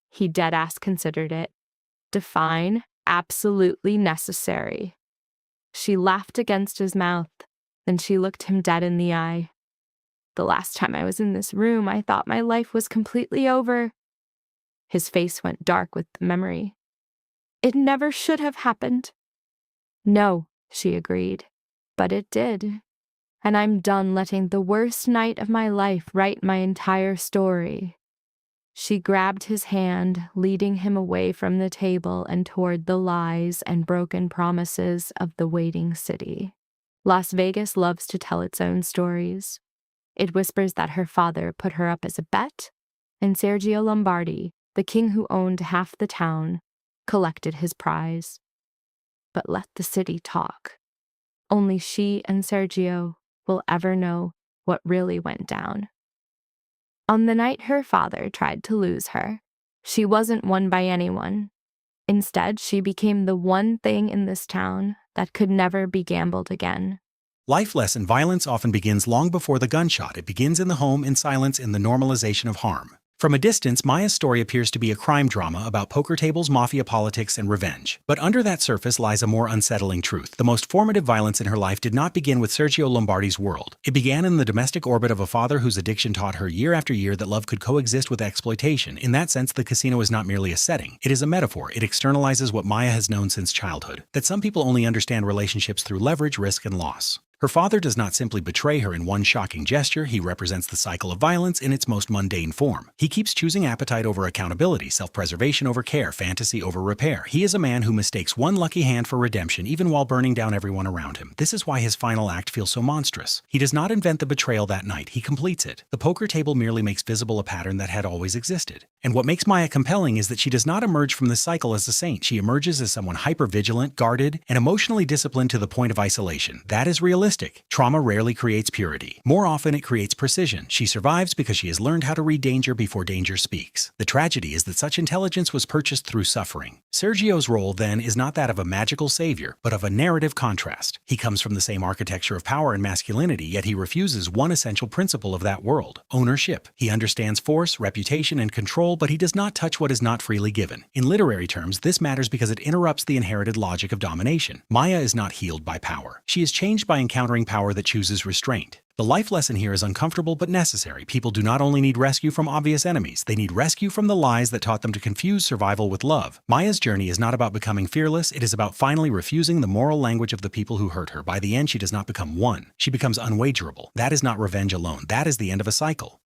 Speaker 2: He dead-ass considered it. "Define absolutely necessary. She laughed against his mouth, then she looked him dead in the eye. The last time I was in this room, I thought my life was completely over. His face went dark with the memory. It never should have happened. No, she agreed, but it did. And I'm done letting the worst night of my life write my entire story. She grabbed his hand, leading him away from the table and toward the lies and broken promises of the waiting city. Las Vegas loves to tell its own stories. It whispers that her father put her up as a bet, and Sergio Lombardi, the king who owned half the town, collected his prize. But let the city talk. Only she and Sergio will ever know what really went down. On the night her father tried to lose her, she wasn't won by anyone. Instead, she became the one thing in this town that could never be gambled again.
Speaker 1: Life lesson: violence often begins long before the gunshot. It begins in the home, in silence, in the normalization of harm. From a distance, Maya's story appears to be a crime drama about poker tables, mafia politics, and revenge. But under that surface lies a more unsettling truth. The most formative violence in her life did not begin with Sergio Lombardi's world. It began in the domestic orbit of a father whose addiction taught her year after year that love could coexist with exploitation. In that sense, the casino is not merely a setting. It is a metaphor. It externalizes what Maya has known since childhood: that some people only understand relationships through leverage, risk, and loss. Her father does not simply betray her in one shocking gesture. He represents the cycle of violence in its most mundane form. He keeps choosing appetite over accountability, self-preservation over care, fantasy over repair. He is a man who mistakes one lucky hand for redemption, even while burning down everyone around him. This is why his final act feels so monstrous. He does not invent the betrayal that night. He completes it. The poker table merely makes visible a pattern that had always existed. And what makes Maya compelling is that she does not emerge from this cycle as a saint. She emerges as someone hyper-vigilant, guarded, and emotionally disciplined to the point of isolation. That is realistic. Trauma rarely creates purity. More often, it creates precision. She survives because she has learned how to read danger before danger speaks. The tragedy is that such intelligence was purchased through suffering. Sergio's role, then, is not that of a magical savior, but of a narrative contrast. He comes from the same architecture of power and masculinity, yet he refuses one essential principle of that world: ownership. He understands force, reputation, and control, but he does not touch what is not freely given. In literary terms, this matters because it interrupts the inherited logic of domination. Maya is not healed by power. She is changed by encountering power that chooses restraint. The life lesson here is uncomfortable but necessary. People do not only need rescue from obvious enemies, they need rescue from the lies that taught them to confuse survival with love. Maya's journey is not about becoming fearless, it is about finally refusing the moral language of the people who hurt her. By the end, she does not become one. She becomes unwagerable. That is not revenge alone. That is the end of a cycle.